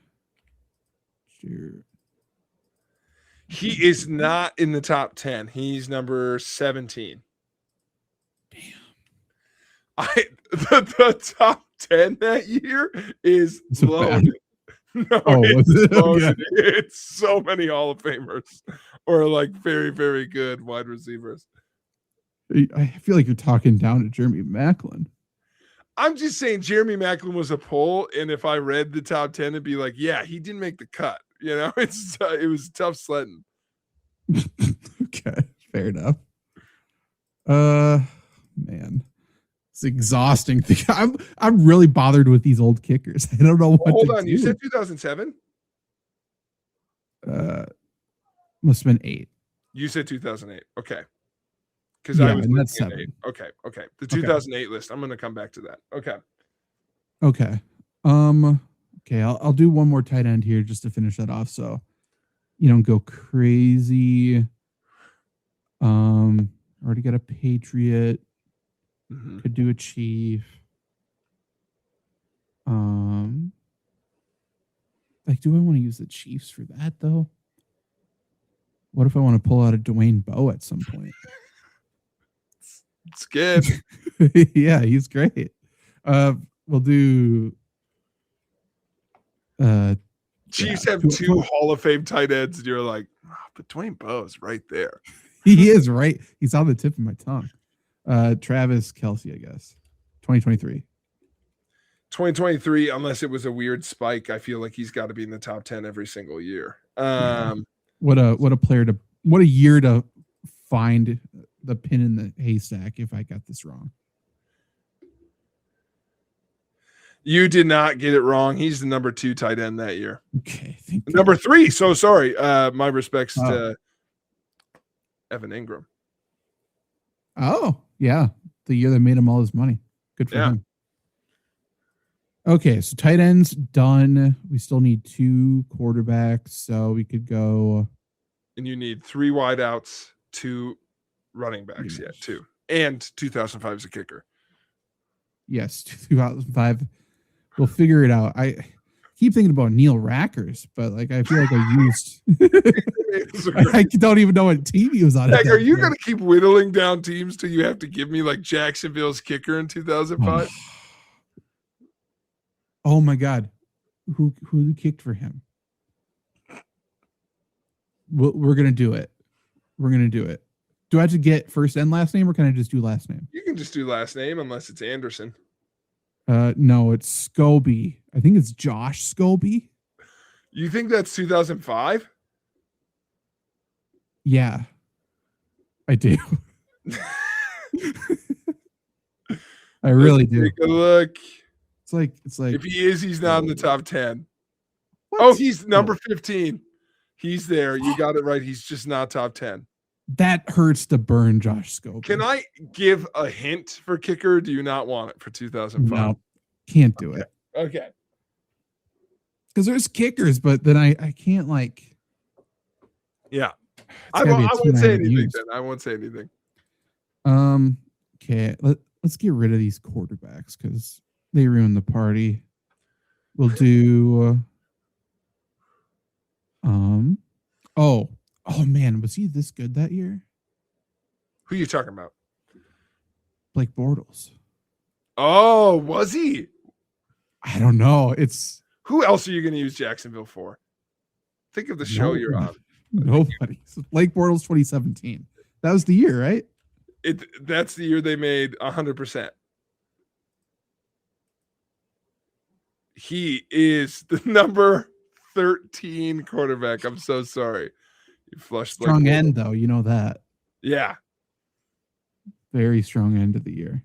Sure. He is not in the top 10. He's number 17. Damn. The top 10 that year is loaded. No, it's so many Hall of Famers or like very, very good wide receivers. I feel like you're talking down to Jeremy Maclin. I'm just saying Jeremy Maclin was a poll, and if I read the top 10, it'd be like, yeah, he didn't make the cut. You know, it was tough sledding. Okay, Fair enough. Man, it's exhausting. I'm really bothered with these old kickers. I don't know what. Hold to on, do. you said 2007? Must have been 8. You said 2008. Okay. Because Yeah, I was and looking that's at 7. 8. Okay. The 2008 list. I'm going to come back to that. Okay. Okay. Okay, I'll do one more tight end here just to finish that off, so you don't go crazy. Already got a Patriot. Mhm. Could do a Chief. Like, do I want to use the Chiefs for that though? What if I want to pull out a Dwayne Bowe at some point? It's good. Yeah, he's great. We'll do. Chiefs Yeah. have 2 Hall of Fame tight ends, and you're like, oh, but Dwayne Bowe's right there. He is right. He's on the tip of my tongue. Travis Kelce, I guess. 2023. 2023, unless it was a weird spike, I feel like he's got to be in the top 10 every single year. What a year to find the pin in the haystack if I got this wrong. You did not get it wrong. He's the number 2 tight end that year. Okay, thank you. Number 3. So sorry. My respects to Evan Ingram. Oh, yeah. The year that made him all his money. Good for him. Okay, so tight ends done. We still need 2 quarterbacks, so we could go. And you need 3 wideouts, 2 running backs yet, too. And 2005 is a kicker. Yes, 2005. We'll figure it out. I keep thinking about Neil Rackers, but like I feel like I used. I don't even know what team he was on. Like, are you going to keep whittling down teams till you have to give me like Jacksonville's kicker in 2005? Oh my God, who kicked for him? We're gonna do it. We're gonna do it. Do I have to get first and last name, or can I just do last name? You can just do last name unless it's Anderson. No, it's Scobie. I think it's Josh Scobie. You think that's 2005? Yeah, I do. I really do. Take a look. It's like If he is, he's not in the top 10. what? Oh, he's number 15. He's there. You got it right. He's just not top 10. That hurts to burn Josh Scobie. Can I give a hint for kicker? Do you not want it for 2005? No, can't do it. Okay. Because there's kickers, but then I can't like. Yeah. It's I gotta be a won't team I say haven't anything used. then. I won't say anything. Okay. Let's get rid of these quarterbacks because they ruin the party. We'll do. Oh man, was he this good that year? Who are you talking about? Blake Bortles. Oh, was he? I don't know. It's Who else are you going to use Jacksonville for? Think of the show you're on. Nobody. So Blake Bortles 2017. That was the year, right? That's the year they made 100%. He is the number 13 quarterback. I'm so sorry. You flushed Blake Strong Bortles. end, though. You know that. Yeah. Very strong end of the year.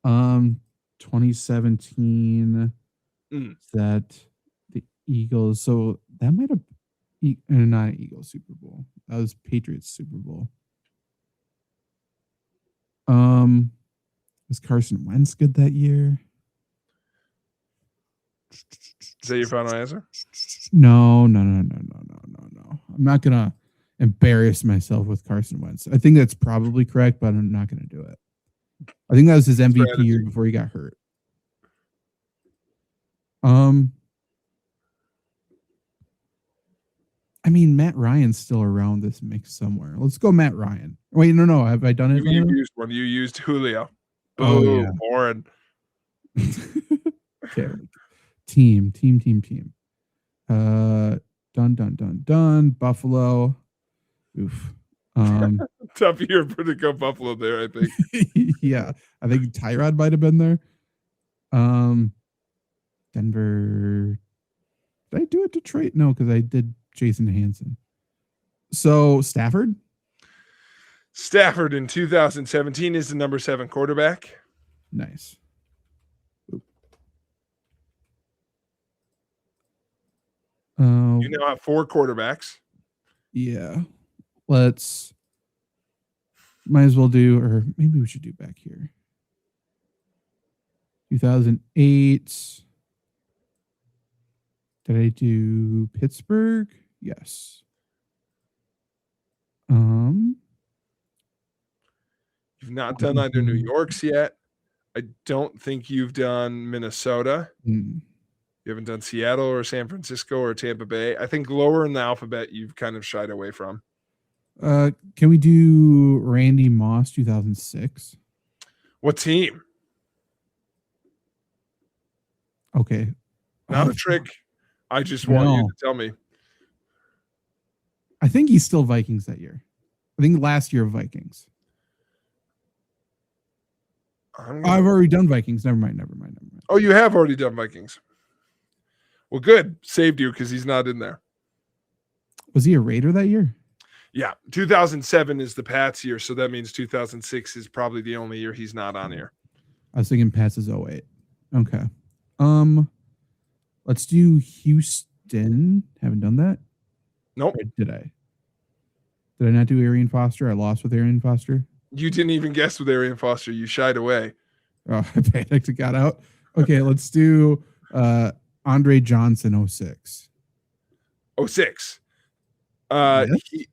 2017. That the Eagles. So that might have not Eagles Super Bowl. That was Patriots Super Bowl. Was Carson Wentz good that year? Is that your final answer? No. I'm not gonna embarrass myself with Carson Wentz. I think that's probably correct, but I'm not gonna do it. I think that was his MVP year before he got hurt. I mean, Matt Ryan's still around this mix somewhere. Let's go Matt Ryan. Wait, no. Have I done it? You used one. You used Julio. Oh, Boom, yeah. Warren. Okay. Team. Done. Buffalo. Oof. Tough year for to go Buffalo there, I think. Yeah. I think Tyrod might have been there. Denver. Did I do it Detroit? No, because I did Jason Hansen. So Stafford? Stafford in 2017 is the number 7 quarterback. Nice. You now have 4 quarterbacks. Yeah. Let's might as well do, or maybe we should do back here. 2008. Did I do Pittsburgh? Yes. You've not done either New York's yet. I don't think you've done Minnesota. You haven't done Seattle or San Francisco or Tampa Bay. I think lower in the alphabet you've kind of shied away from. Can we do Randy Moss 2006? What team? Okay. Not a trick. I just want you to tell me. I think he's still Vikings that year. I think last year of Vikings. I've already done Vikings. Never mind. Oh, you have already done Vikings. Well, good. Saved you because he's not in there. Was he a Raider that year? Yeah. 2007 is the Pats year, so that means 2006 is probably the only year he's not on here. I was thinking Pats is 08. Okay. Let's do Houston. Haven't done that? Nope. Or did I? Did I not do Arian Foster? I lost with Arian Foster. You didn't even guess with Arian Foster. You shied away. Oh, I panicked and got out. Okay, let's do Andre Johnson 06. 06. Yes. He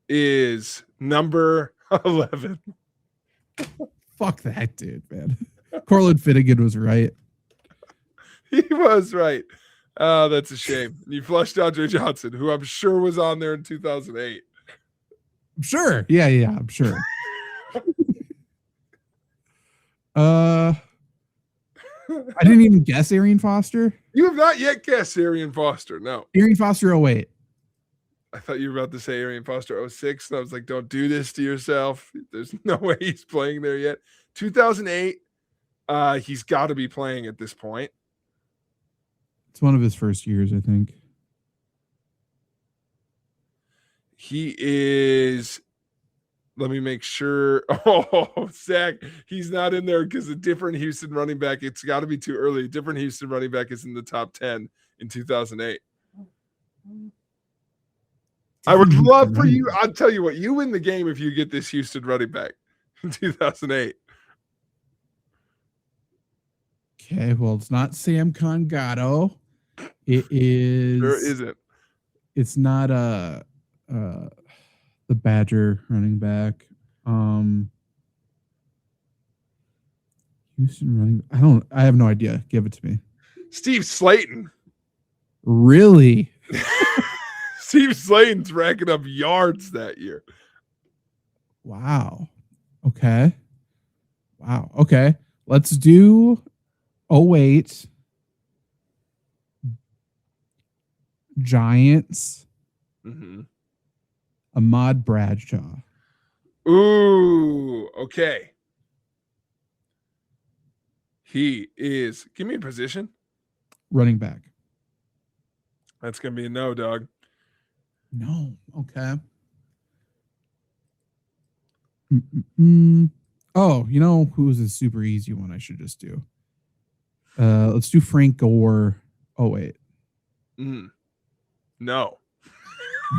is number 11. Fuck that dude, man. Cortland Finnegan was right. He was right. Oh, that's a shame. You flushed Andre Johnson, who I'm sure was on there in 2008. I'm sure. Yeah, I'm sure. I didn't even guess Arian Foster. You have not yet guessed Arian Foster. No. Arian Foster 08. I thought you were about to say Arian Foster 06, and I was like, don't do this to yourself. There's no way he's playing there yet. 2008, he's got to be playing at this point. It's one of his first years, I think. He is, let me make sure. Oh, Zach, he's not in there because a different Houston running back, it's got to be too early. A different Houston running back is in the top 10 in 2008. I would love for you. I'll tell you what, you win the game if you get this Houston running back in 2008. Okay, well, it's not Sam Congato. It is. There isn't. It's not the Badger running back. Houston running. I have no idea. Give it to me. Steve Slayton. Really? Steve Slayton's racking up yards that year. Wow. Okay. Let's do 08 Giants. Ahmad Bradshaw. Ooh, okay. He is, give me a position. Running back. That's going to be a no, dog. No. Okay. Oh, you know who's a super easy one I should just do? Let's do Frank Gore 08. No.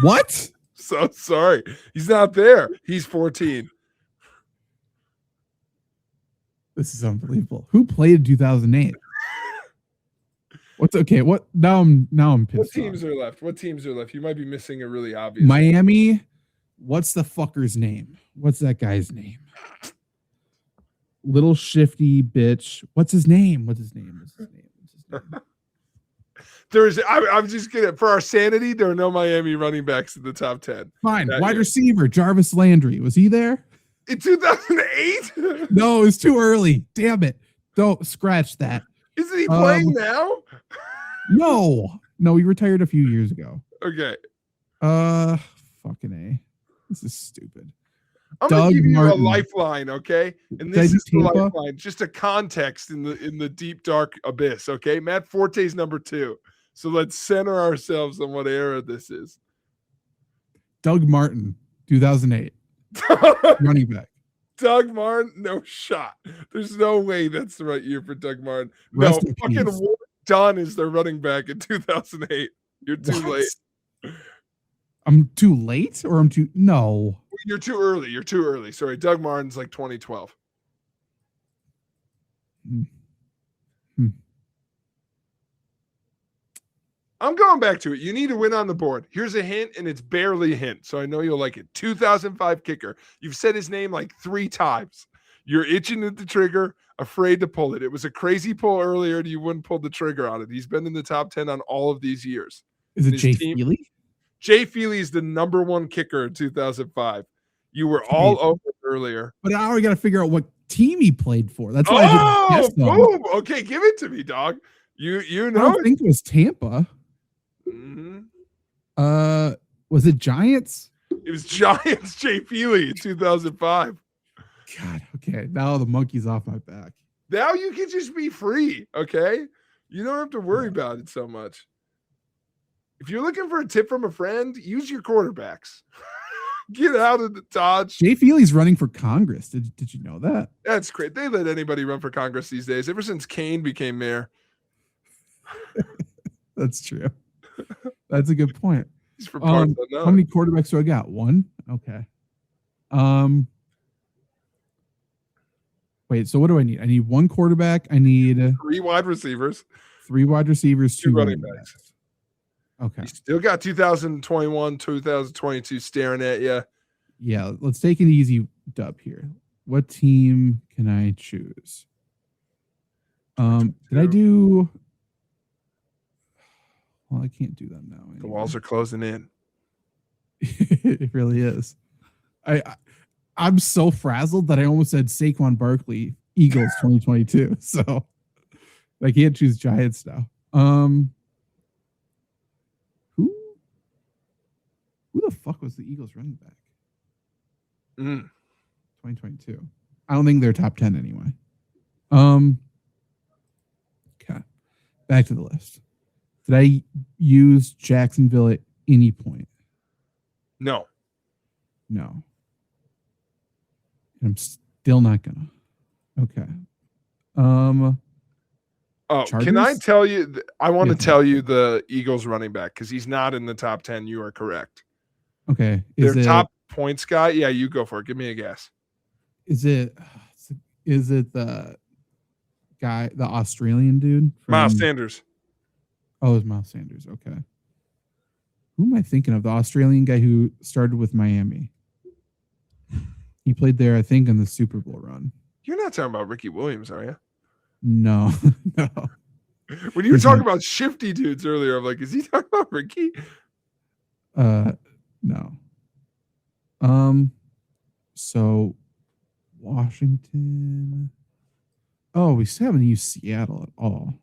What? So sorry. He's not there. He's 14. This is unbelievable. Who played in 2008? What's okay? What now? I'm pissed. What teams off. are left? What teams are left? You might be missing a really obvious Miami. What's the fucker's name? What's that guy's name? Little shifty bitch. What's his name? I'm just kidding. For our sanity, there are no Miami running backs in the top 10. Fine. Wide receiver, Jarvis Landry. Was he there? In 2008? No, it was too early. Damn it. Don't scratch that. Isn't he playing now? No, he retired a few years ago. Okay. Fucking A. This is stupid. I'm Doug gonna give you Martin. a lifeline, okay? And this is the lifeline, just a context in the deep dark abyss, okay? Matt Forte's number 2. So let's center ourselves on what era this is. Doug Martin, 2008. Running back. Doug Martin, no shot. There's no way that's the right year for Doug Martin. Rest No, in fucking peace. Warren Dunn is their running back in 2008. You're too What? late. I'm too late, or I'm too no. You're too early. You're too early. Sorry, Doug Martin's like 2012. I'm going back to it. You need to win on the board. Here's a hint, and it's barely a hint, so I know you'll like it. 2005 kicker. You've said his name like 3 times. You're itching at the trigger, afraid to pull it. It was a crazy pull earlier, and you wouldn't pull the trigger on it. He's been in the top 10 on all of these years. Is it His Jay team- Feely? Jay Feely is the number 1 kicker in 2005. You were all over it earlier. But I already got to figure out what team he played for. That's why I Oh, didn't guess them. boom. Okay, give it to me, dog. You I know don't it. think it was Tampa. Mhm. Was it Giants? It was Giants Jay Feely in 2005. God, okay. Now the monkey's off my back. Now you can just be free, okay? You don't have to worry about it so much. If you're looking for a tip from a friend, use your quarterbacks. Get out of the Dodge. Jay Feely's running for Congress. Did you know that? That's great. They let anybody run for Congress these days. Ever since Kane became mayor, That's true. That's a good point. he's from parts How many quarterbacks do I got? 1? Okay. Wait, so what do I need? I need 1 quarterback. I need 3 wide receivers, 3 wide receivers, 2 running running backs. backs. Okay. You still got 2021, 2022 staring at you. Yeah, let's take an easy dub here. What team can I choose? Did I do? Well, I can't do them now. The walls are closing in. It really is. I'm so frazzled that I almost said Saquon Barkley, Eagles 2022. So I can't choose Giants now. Who the fuck was the Eagles running back? 2022. I don't think they're top 10 anyway. Okay. Back to the list. Did I use Jacksonville at any point? No. No. I'm still not gonna. Okay. Oh, can I Chargers? tell you? I want to Yeah. tell you the Eagles running back because he's not in the top 10. You are correct. Okay. Their top points guy. Yeah, you go for it. Give me a guess. Is it the guy, the Australian dude? Miles from- Sanders. Oh, it's Miles Sanders. Okay. Who am I thinking of? The Australian guy who started with Miami. He played there, I think, in the Super Bowl run. You're not talking about Ricky Williams, are you? No, no. When you were Is talking that- about shifty dudes earlier, I'm like, is he talking about Ricky? No. So Washington. Oh, we still haven't used Seattle at all.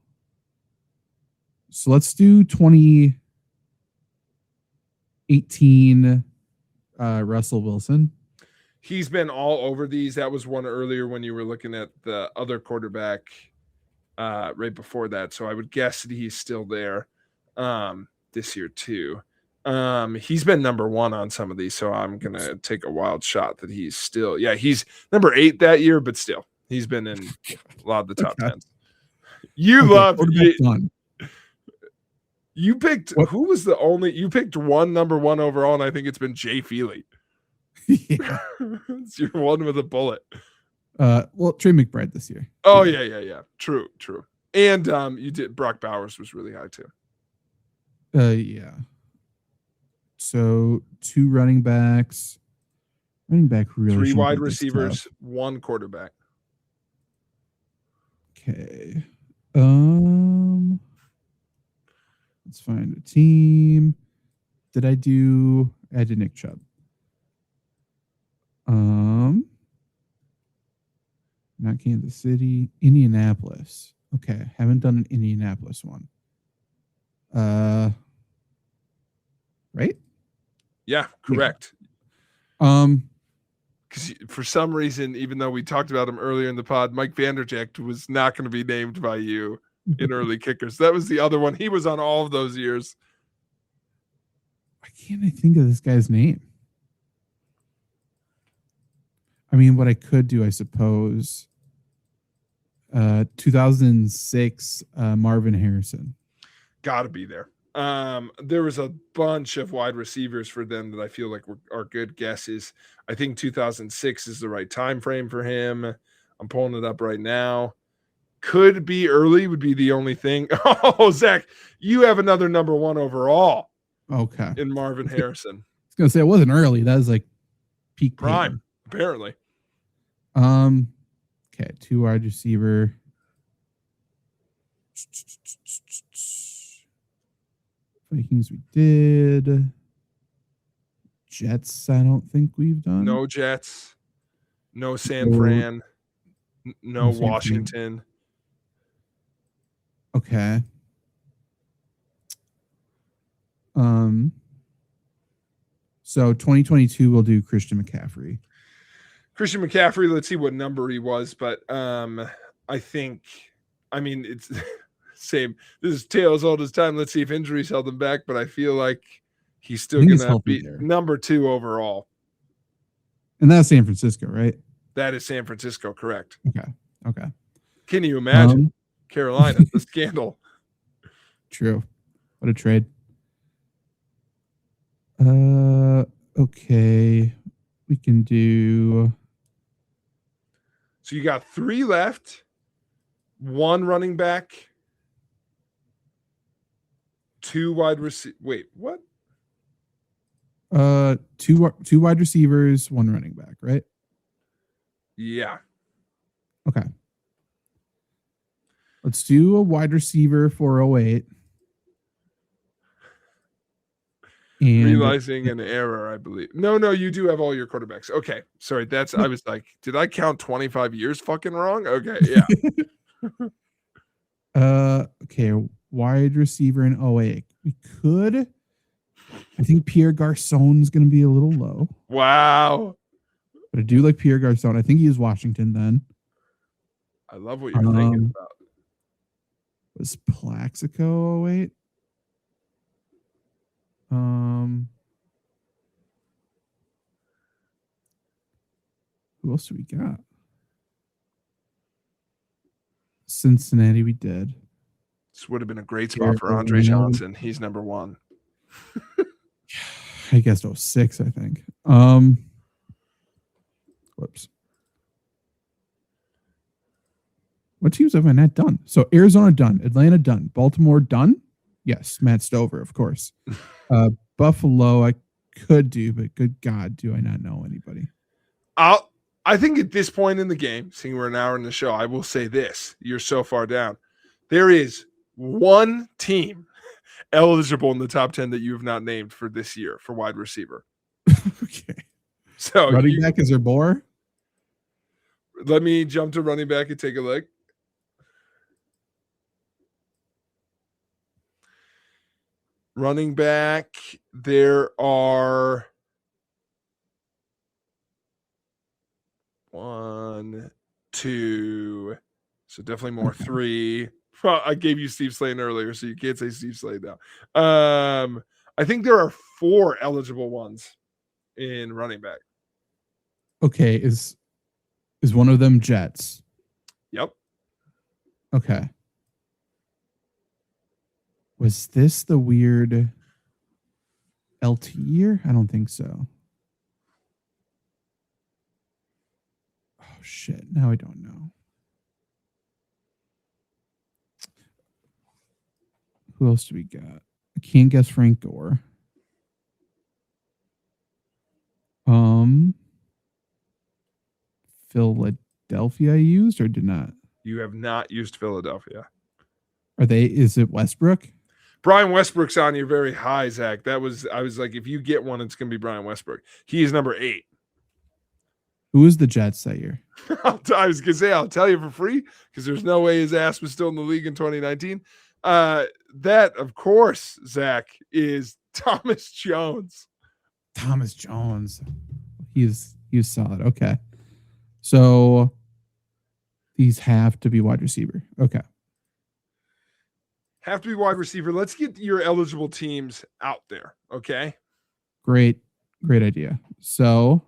So let's do 2018 Russell Wilson. He's been all over these. That was one earlier when you were looking at the other quarterback right before that. So I would guess that he's still there this year too. He's been number 1 on some of these, so I'm gonna take a wild shot that he's still. Yeah, he's number 8 that year, but still, he's been in a lot of the top Okay. 10s. You Okay, love quarterback done. you picked What? who was the only you picked one number 1 overall, and I think it's been Jay Feely. Yeah. It's your one with a bullet. Well, Trey McBride this year. Oh yeah. True. And you did Brock Bowers was really high too. Yeah. So 2 running backs. Running back really. 3 shouldn't wide be this receivers, tough. 1 quarterback. Okay. Let's find a team. Did I do? I did Nick Chubb. Not Kansas City, Indianapolis. Okay, haven't done an Indianapolis one. Right? Yeah, correct. Because for some reason, even though we talked about him earlier in the pod, Mike Vanderjagt was not going to be named by you in early kickers. That was the other one. He was on all of those years. Why can't I think of this guy's name? I mean, what I could do, I suppose, 2006 Marvin Harrison. Got to be there. There was a bunch of wide receivers for them that I feel like are good guesses. I think 2006 is the right time frame for him. I'm pulling it up right now. Could be early would be the only thing. Oh, Zach, you have another number 1 overall. Okay. In Marvin Harrison. I was gonna say it wasn't early. That was like peak prime, apparently. Okay, 2 wide receiver. Vikings we did. Jets, I don't think we've done. No Jets. No San Fran. No Washington. Okay. So 2022 we'll do Christian McCaffrey. Christian McCaffrey, let's see what number he was, but I think, I mean, it's same. This is Tails all this time. Let's see if injuries held him back, but I feel like he's still going to be number 2 overall. And that's San Francisco, right? That is San Francisco, correct. Okay. Can you imagine Carolina, the scandal? True. What a trade. Okay. We can do. So you got 3 left, 1 running back, 2 wide receiver. Wait, what? 2 wide receivers, 1 running back, right? Yeah. Okay. Let's do a wide receiver for 08. And realizing an error, I believe. No, you do have all your quarterbacks. Okay. Sorry. I was like, did I count 25 years fucking wrong? Okay. Yeah. Okay. Wide receiver in 08. We could. I think Pierre Garcon's going to be a little low. Wow. But I do like Pierre Garcon. I think he is Washington then. I love what you're thinking about. Was Plaxico 08? Who else do we got? Cincinnati we did. This would have been a great spot for Andre Johnson. He's number 1. I guess 06, I think. Whoops. What teams have I not done? So Arizona done, Atlanta done, Baltimore done. Yes, Matt Stover, of course. Buffalo I could do, but good God, do I not know anybody? I think at this point in the game, seeing we're an hour in the show, I will say this. You're so far down. There is 1 team eligible in the top 10 that you have not named for this year for wide receiver. Okay. So running back is Arbor. Let me jump to running back and take a look. Running back, there are 1, 2, so definitely more 3. I gave you Steve Slade earlier, so you can't say Steve Slade now. I think there are 4 eligible ones in running back. Okay, is one of them Jets? Yep. Okay. Was this the weird LT year? I don't think so. Oh shit! Now I don't know. Who else do we got? I can't guess Frank Gore. Philadelphia used or did not? You have not used Philadelphia. Is it Westbrook? Brian Westbrook's on you very high, Zach. I was like, if you get one, it's going to be Brian Westbrook. He is number 8. Who was the Jets that year? I was going to say, I'll tell you for free because there's no way his ass was still in the league in 2019. That, of course, Zach, is Thomas Jones. Thomas Jones. He's solid. Okay. So these have to be wide receiver. Okay. Have to be wide receiver. Let's get your eligible teams out there. Okay. Great idea. So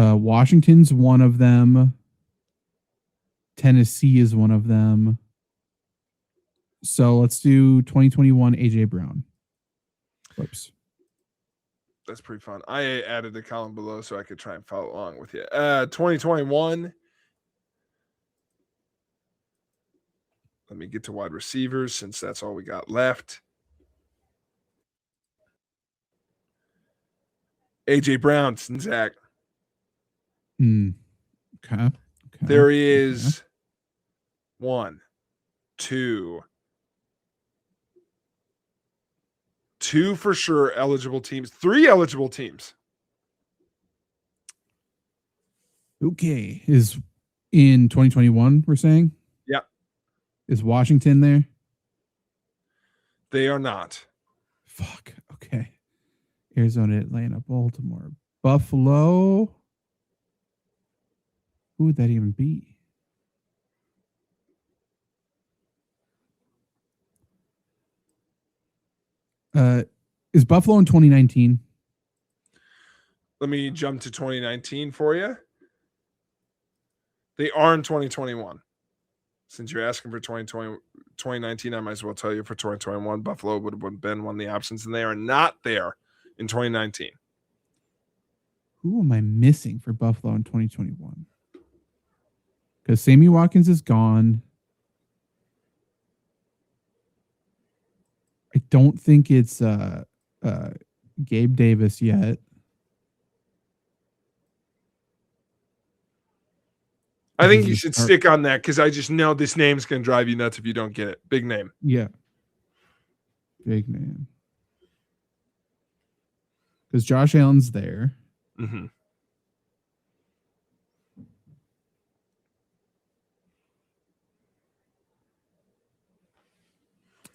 Washington's one of them. Tennessee is one of them. So let's do 2021 AJ Brown. Whoops. That's pretty fun. I added the column below so I could try and follow along with you. 2021. Let me get to wide receivers since that's all we got left. AJ Brown, Zach. Okay. There he is. 1, 2. 2 for sure eligible teams. 3 eligible teams. Okay. Is in 2021, we're saying? Yeah. Is Washington there? They are not. Fuck. Okay. Arizona, Atlanta, Baltimore, Buffalo. Who would that even be? Is Buffalo in 2019? Let me jump to 2019 for you. They are in 2021. Since you're asking for 2019, I might as well tell you for 2021, Buffalo would have been one of the options, and they are not there in 2019. Who am I missing for Buffalo in 2021? Because Sammy Watkins is gone. I don't think it's Gabe Davis yet. I think you should stick on that because I just know this name's going to drive you nuts if you don't get it. Big name. Yeah. Big name. Because Josh Allen's there. Mm-hmm.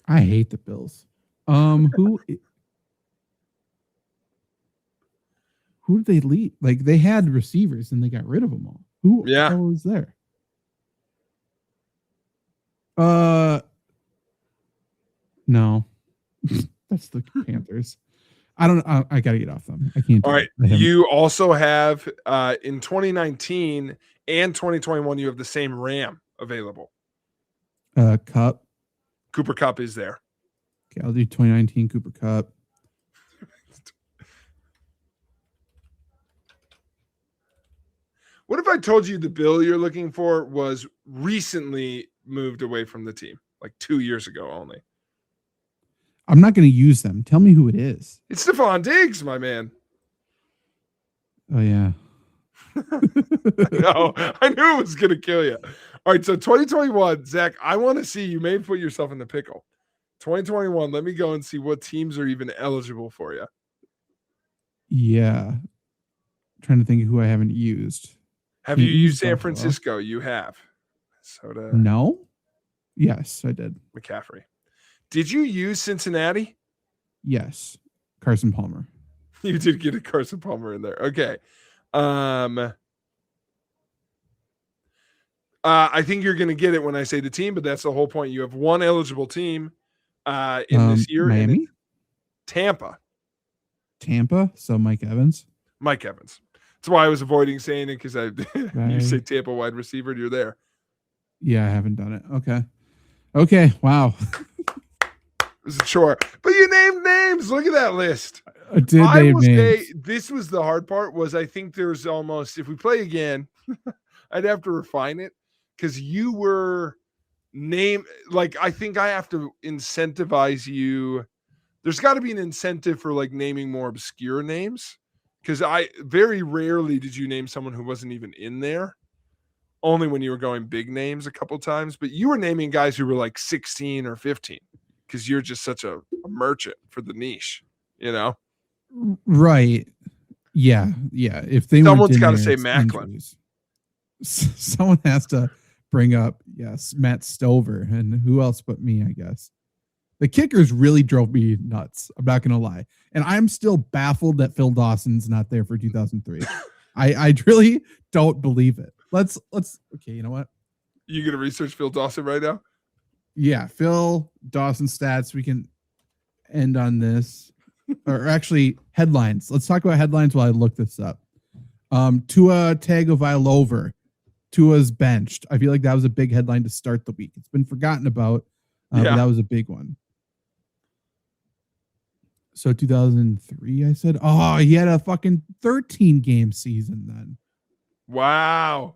I hate the Bills. Who did they leave? Like they had receivers and they got rid of them all. Who was there? No. That's the Panthers. I don't know. I gotta get off them. I can't. All right. You also have in 2019 and 2021, you have the same Ram available. Cup. Cooper Kupp is there. Okay, I'll do 2019 Cooper Kupp. What if I told you the bill you're looking for was recently moved away from the team, like 2 years ago only? I'm not going to use them. Tell me who it is. It's Stephon Diggs, my man. Oh, yeah. No, I knew it was going to kill you. All right, so 2021, Zach, I want to see, you may put yourself in the pickle. 2021, let me go and see what teams are even eligible for you. Yeah. I'm trying to think of who I haven't used. Have you used San Francisco? You have. Minnesota. No. Yes, I did. McCaffrey. Did you use Cincinnati? Yes. Carson Palmer. You did get a Carson Palmer in there. Okay. I think you're going to get it when I say the team, but that's the whole point. You have one eligible team in this year. Miami? Tampa. So Mike Evans. That's why I was avoiding saying it because you say Tampa wide receiver and you're there. Yeah, I haven't done it. Okay. Wow. It was a chore. But you named names. Look at that list. I will say this was the hard part was I think there's almost, if we play again, I'd have to refine it because you were named, like, I think I have to incentivize you. There's got to be an incentive for like naming more obscure names because I very rarely did you name someone who wasn't even in there. Only when you were going big names a couple times, but you were naming guys who were like 16 or 15 because you're just such a merchant for the niche, you know? Right. Yeah. If someone's got to say Macklin. Someone has to bring up, yes, Matt Stover and who else but me, I guess. The kickers really drove me nuts. I'm not going to lie. And I'm still baffled that Phil Dawson's not there for 2003. I really don't believe it. Let's okay, you know what? You going to research Phil Dawson right now? Yeah, Phil Dawson stats. We can end on this. Or actually, headlines. Let's talk about headlines while I look this up. Tua Tagovailoa. Tua's benched. I feel like that was a big headline to start the week. It's been forgotten about, but that was a big one. So 2003, I said, oh, he had a fucking 13 game season then. Wow.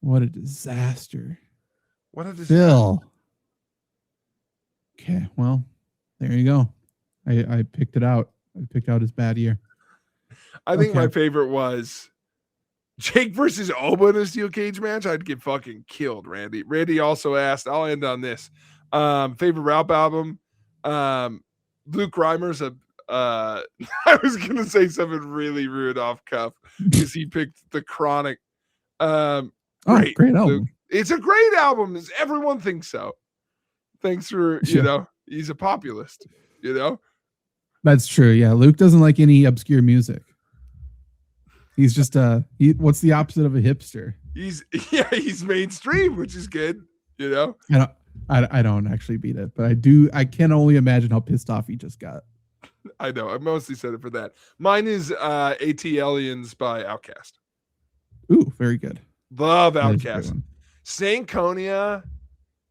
What a disaster. What a disaster. Phil. Okay, well, there you go. I picked it out. I picked out his bad year. I think my favorite was Jake versus Oba in a steel cage match. I'd get fucking killed, Randy. Randy also asked, I'll end on this. Favorite rap album. Luke Reimer's I was gonna say something really rude off cuff because he picked The Chronic. Great album. Luke. It's a great album. Everyone thinks so. Thanks for, he's a populist, That's true. Yeah. Luke doesn't like any obscure music. He's just what's the opposite of a hipster? He's mainstream, which is good, I don't actually beat it, but I can only imagine how pissed off he just got. I know. I mostly said it for that. Mine is AT Aliens by Outkast. Ooh, very good. Love Outkast. Stankonia,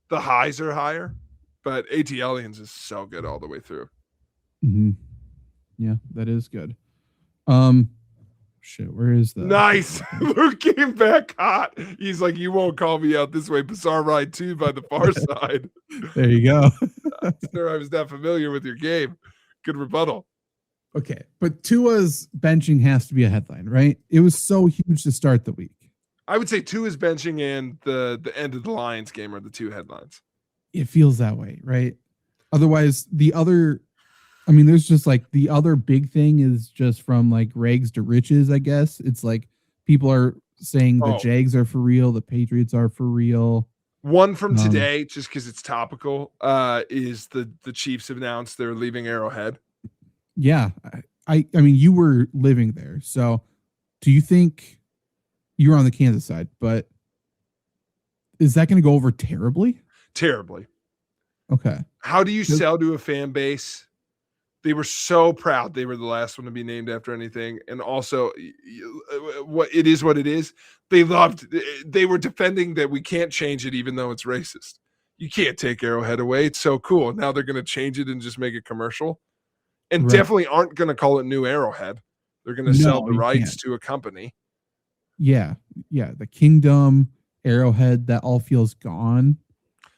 the highs are higher, but AT Aliens is so good all the way through. Mm-hmm. Yeah, that is good. Shit, where is that? Nice. Luke came back hot. He's like, you won't call me out this way. Bizarre Ride 2 by The Far Side. There you go. Sir, I was not familiar with your game. Good rebuttal. Okay, but Tua's benching has to be a headline, right? It was so huge to start the week. I would say Tua's benching and the end of the Lions game are the two headlines. It feels that way, right? Otherwise, there's just like the other big thing is just from like rags to riches, I guess. It's like people are saying the Jags are for real, the Patriots are for real. One from today, just because it's topical, is the Chiefs have announced they're leaving Arrowhead. Yeah. I mean, you were living there. So do you think you were on the Kansas side, but is that going to go over terribly? Terribly. Okay. How do you sell to a fan base? They were so proud they were the last one to be named after anything. And also, what it is. They were defending that we can't change it even though it's racist. You can't take Arrowhead away. It's so cool. Now they're going to change it and just make it commercial. And definitely aren't going to call it New Arrowhead. They're going to sell the rights to a company. Yeah. Yeah. The Kingdom, Arrowhead, that all feels gone.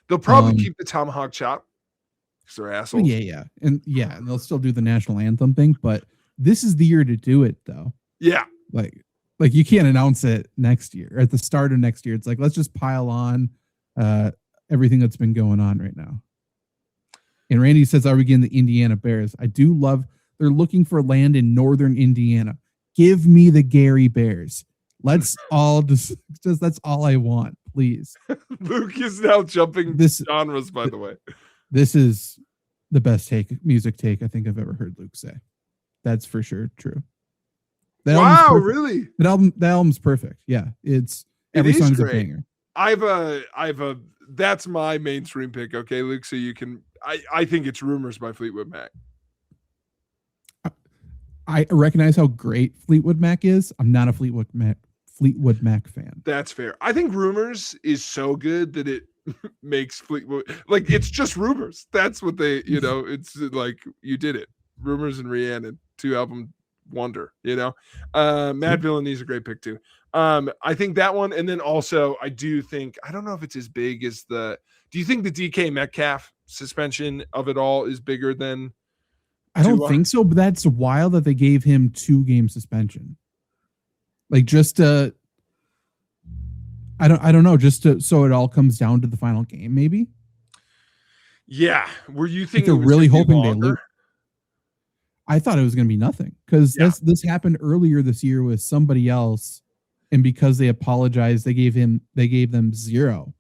They'll probably keep the tomahawk chop. They're assholes. Yeah. And they'll still do the national anthem thing, but this is the year to do it though. Yeah. Like you can't announce it next year or at the start of next year. It's like, let's just pile on everything that's been going on right now. And Randy says, are we getting the Indiana Bears? I do love, they're looking for land in northern Indiana. Give me the Gary Bears. Let's all just that's all I want, please. Luke is now jumping genres, by the way. This is the best music take I think I've ever heard Luke say. That's for sure true. Wow, really? That album's perfect. Yeah, every song's a banger. That's my mainstream pick. Okay, Luke. So you can. I think it's Rumors by Fleetwood Mac. I recognize how great Fleetwood Mac is. I'm not a Fleetwood Mac fan. That's fair. I think Rumors is so good that it makes Fleetwood like it's just Rumors. That's what they, it's like you did it. Rumors and Rhiannon, 2-album wonder, Mad Villainy is a great pick too. I think that one, and then also I do think, I don't know if it's as big as do you think the DK Metcalf suspension of it all is bigger than? I don't think so, but that's wild that they gave him 2-game suspension. Like just I don't know, so it all comes down to the final game, maybe. Yeah, were you thinking they're really hoping they lose? I thought it was going to be nothing because this happened earlier this year with somebody else, and because they apologized, they gave them 0,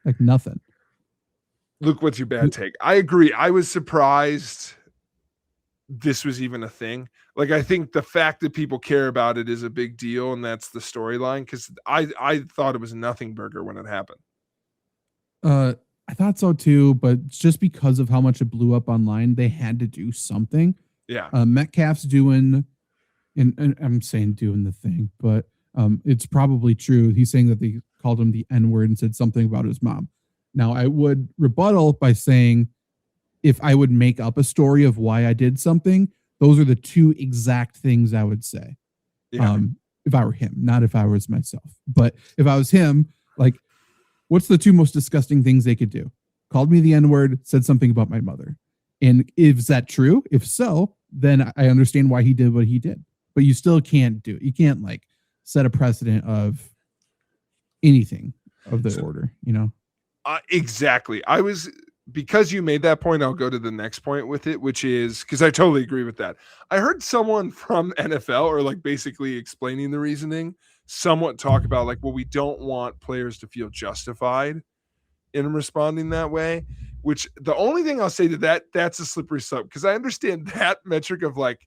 like nothing. Luke, what's your bad take? I agree. I was surprised this was even a thing. Like, I think the fact that people care about it is a big deal, and that's the storyline, because I thought it was nothing burger when it happened. I thought so too, but just because of how much it blew up online, they had to do something. Yeah. Metcalf's doing, and I'm saying doing the thing, but it's probably true. He's saying that they called him the N-word and said something about his mom. Now, I would rebuttal by saying if I would make up a story of why I did something, those are the two exact things I would say. Yeah. If I were him, not if I was myself. But if I was him, like, what's the two most disgusting things they could do? Called me the N-word, said something about my mother. And is that true? If so, then I understand why he did what he did. But you still can't do it. You can't like set a precedent of anything of the order, you know? Exactly. Because you made that point, I'll go to the next point with it, which is because I totally agree with that. I heard someone from NFL or like basically explaining the reasoning somewhat talk about like, well, we don't want players to feel justified in responding that way, which the only thing I'll say to that's a slippery slope because I understand that metric of like,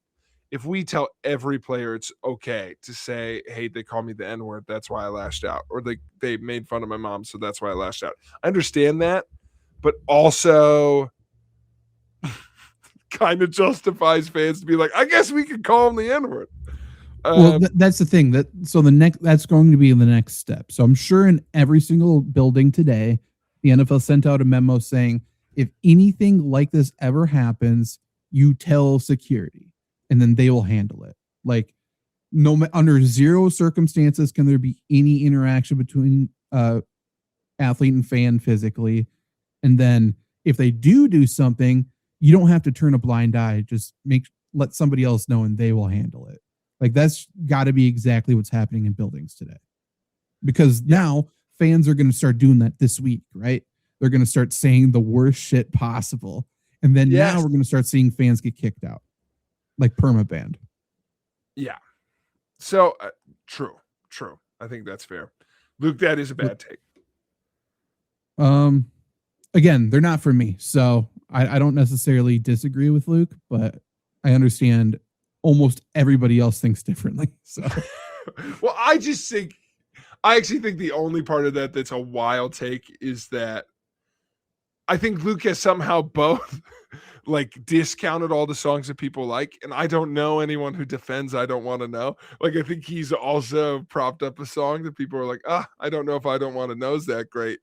if we tell every player it's okay to say, hey, they call me the N-word, that's why I lashed out, or they made fun of my mom, so that's why I lashed out. I understand that. But also kind of justifies fans to be like, I guess we could call him the N-word. Well, that's the thing. That's going to be the next step. So I'm sure in every single building today, the NFL sent out a memo saying, if anything like this ever happens, you tell security, and then they will handle it. Like, under zero circumstances can there be any interaction between athlete and fan physically. And then if they do something, you don't have to turn a blind eye. Just let somebody else know and they will handle it. Like that's got to be exactly what's happening in buildings today. Because now fans are going to start doing that this week, right? They're going to start saying the worst shit possible. And then now we're going to start seeing fans get kicked out. Like permabanned. Yeah. So true. I think that's fair. Luke, that is a bad take. Again, they're not for me, so I don't necessarily disagree with Luke, but I understand almost everybody else thinks differently. So, well, I actually think the only part of that that's a wild take is that I think Luke has somehow both like discounted all the songs that people like, and I don't know anyone who defends I Don't Want to Know. Like, I think he's also propped up a song that people are like, I don't know if I Don't Want to Know is that great.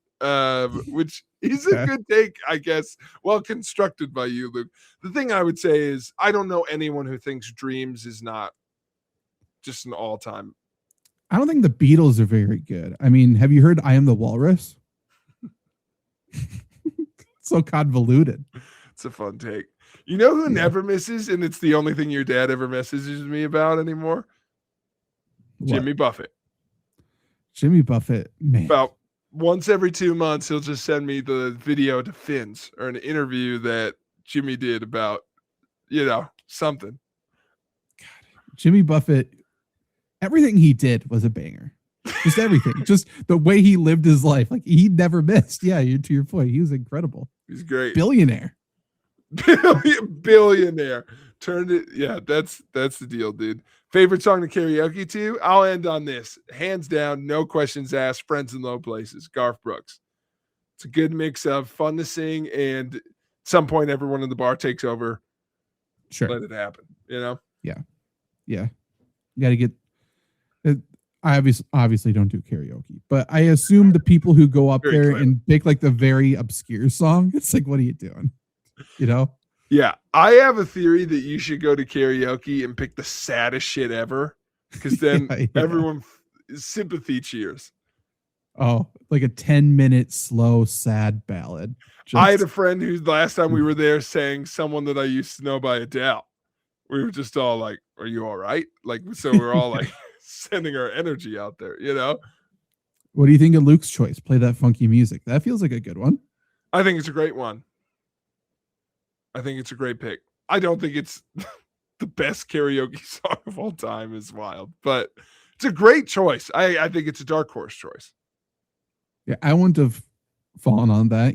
Which is a good take, I guess. Well constructed by you, Luke. The thing I would say is I don't know anyone who thinks Dreams is not just an all-time. I don't think the Beatles are very good. I mean, have you heard I Am the Walrus? So convoluted. It's a fun take. You know who never misses, and it's the only thing your dad ever messages me about anymore? What? Jimmy Buffett. Jimmy Buffett, man. About once every 2 months, he'll just send me the video to Fins or an interview that Jimmy did about, something. God, Jimmy Buffett, everything he did was a banger. Just everything. Just the way he lived his life. Like, he never missed. Yeah, to your point. He was incredible. He's great. Billionaire. Billionaire. Turned it. Yeah, that's the deal, dude. Favorite song to karaoke to? I'll end on this. Hands down, no questions asked, Friends in Low Places, Garth Brooks. It's a good mix of fun to sing and at some point everyone in the bar takes over. Sure. Let it happen, Yeah. You got to get I obviously don't do karaoke, but I assume the people who go up there and pick like the very obscure song, it's like, what are you doing? Yeah. I have a theory that you should go to karaoke and pick the saddest shit ever, because then everyone sympathy cheers. Oh, like a 10-minute slow, sad ballad. I had a friend who last time we were there sang Someone That I Used to Know by Adele. We were just all like, are you all right? Like, so we're all like sending our energy out there, What do you think of Luke's choice? Play That Funky Music. That feels like a good one. I think it's a great one. I think it's a great pick. I don't think it's the best karaoke song of all time is wild, but it's a great choice. I think it's a dark horse choice. Yeah, I wouldn't have fallen on that,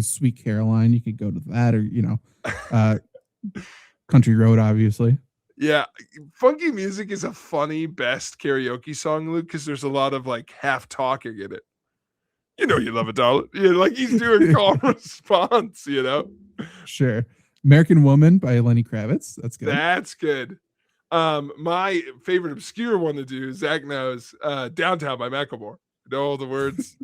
Sweet Caroline, you could go to that, or, Country Road, obviously. Yeah, Funky Music is a funny best karaoke song, Luke, because there's a lot of like half talking in it. You love it, darling. Yeah, like he's doing call response, Sure. American Woman by Lenny Kravitz. That's good. That's good. My favorite obscure one to do, Zach knows, Downtown by Macklemore. You know all the words?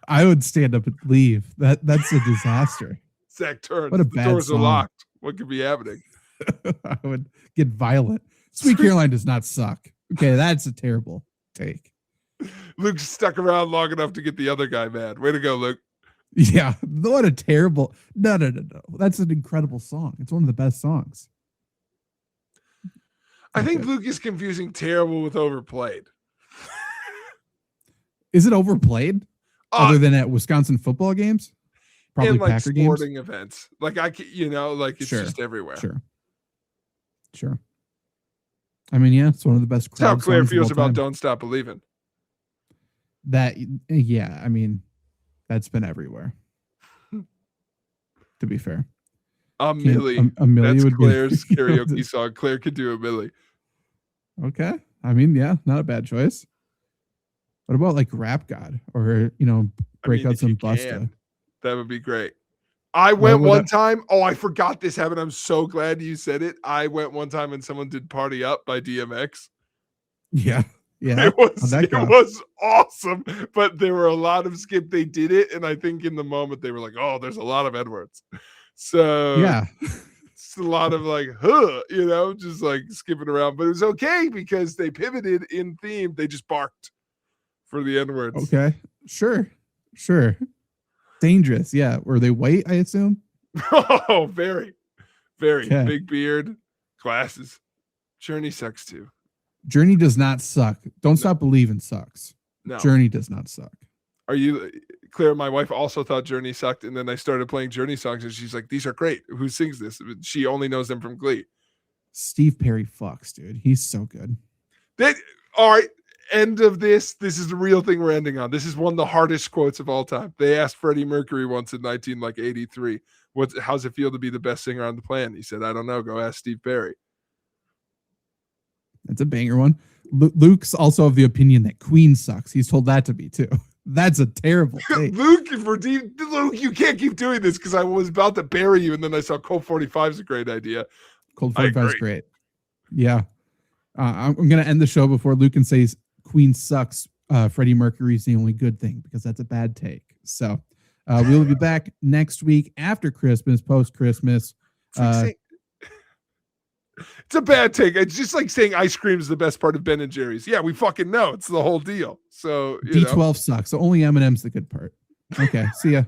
I would stand up and leave. That's a disaster. Zach turns. What a The bad doors song. are locked. What could be happening? I would get violent. Sweet Caroline does not suck. Okay, that's a terrible take. Luke stuck around long enough to get the other guy mad. Way to go, Luke. Yeah, what a terrible. No. That's an incredible song. It's one of the best songs. I think Okay. Luke is confusing terrible with overplayed. Is it overplayed other than at Wisconsin football games? Probably in like Packer games. sporting events. Like like it's Sure, just everywhere. Sure. I mean, yeah, it's one of the best. That's how crowd Claire songs of feels all about time. Don't Stop Believing. That. Yeah, I mean, that's been everywhere. To be fair, A Millie. a Millie That's would be- Claire's karaoke song. Claire could do a Millie. Okay, I mean, yeah, not a bad choice. What about like Rap God or break out if some you Busta? can, that would be great. I went would one that- time. Oh, I forgot this happened. I'm so glad you said it. I went one time and someone did Party Up by DMX. Yeah. It How'd was that go? awesome, but there were a lot of skip. They did it, and I think in the moment they were like, "Oh, there's a lot of Edwards." So Yeah. it's a lot of like, just like skipping around. But it was okay because they pivoted in theme. They just barked for the N words. Okay. Sure. Dangerous. Yeah. Were they white? I assume. Oh, very, very Okay. big beard, glasses. Journey sucks too. Journey does not suck. Don't Stop Believing sucks. No, Journey does not suck. are you clear? My wife also thought Journey sucked, and then I started playing Journey songs, and she's like, "These are great. Who sings this?" She only knows them from Glee. Steve Perry fucks, dude. He's so good. All right. End of this. This is the real thing we're ending on. This is one of the hardest quotes of all time. They asked Freddie Mercury once in 1983, how's it feel to be the best singer on the planet? He said, "I don't know. Go ask Steve Perry." That's a banger one. Luke's also of the opinion that Queen sucks. He's told that to me too. That's a terrible take. Luke, you can't keep doing this because I was about to bury you, and then I saw Colt 45 is a great idea. Cold I 45 is agree. great. Yeah. I'm going to end the show before Luke can say Queen sucks. Freddie Mercury's the only good thing because that's a bad take. So we will be back next week after Christmas, post-Christmas. It's a bad take. It's just like saying ice cream is the best part of Ben and Jerry's. Yeah, we fucking know. It's the whole deal. So, D12 sucks. So only M&M's the good part. Okay. See ya.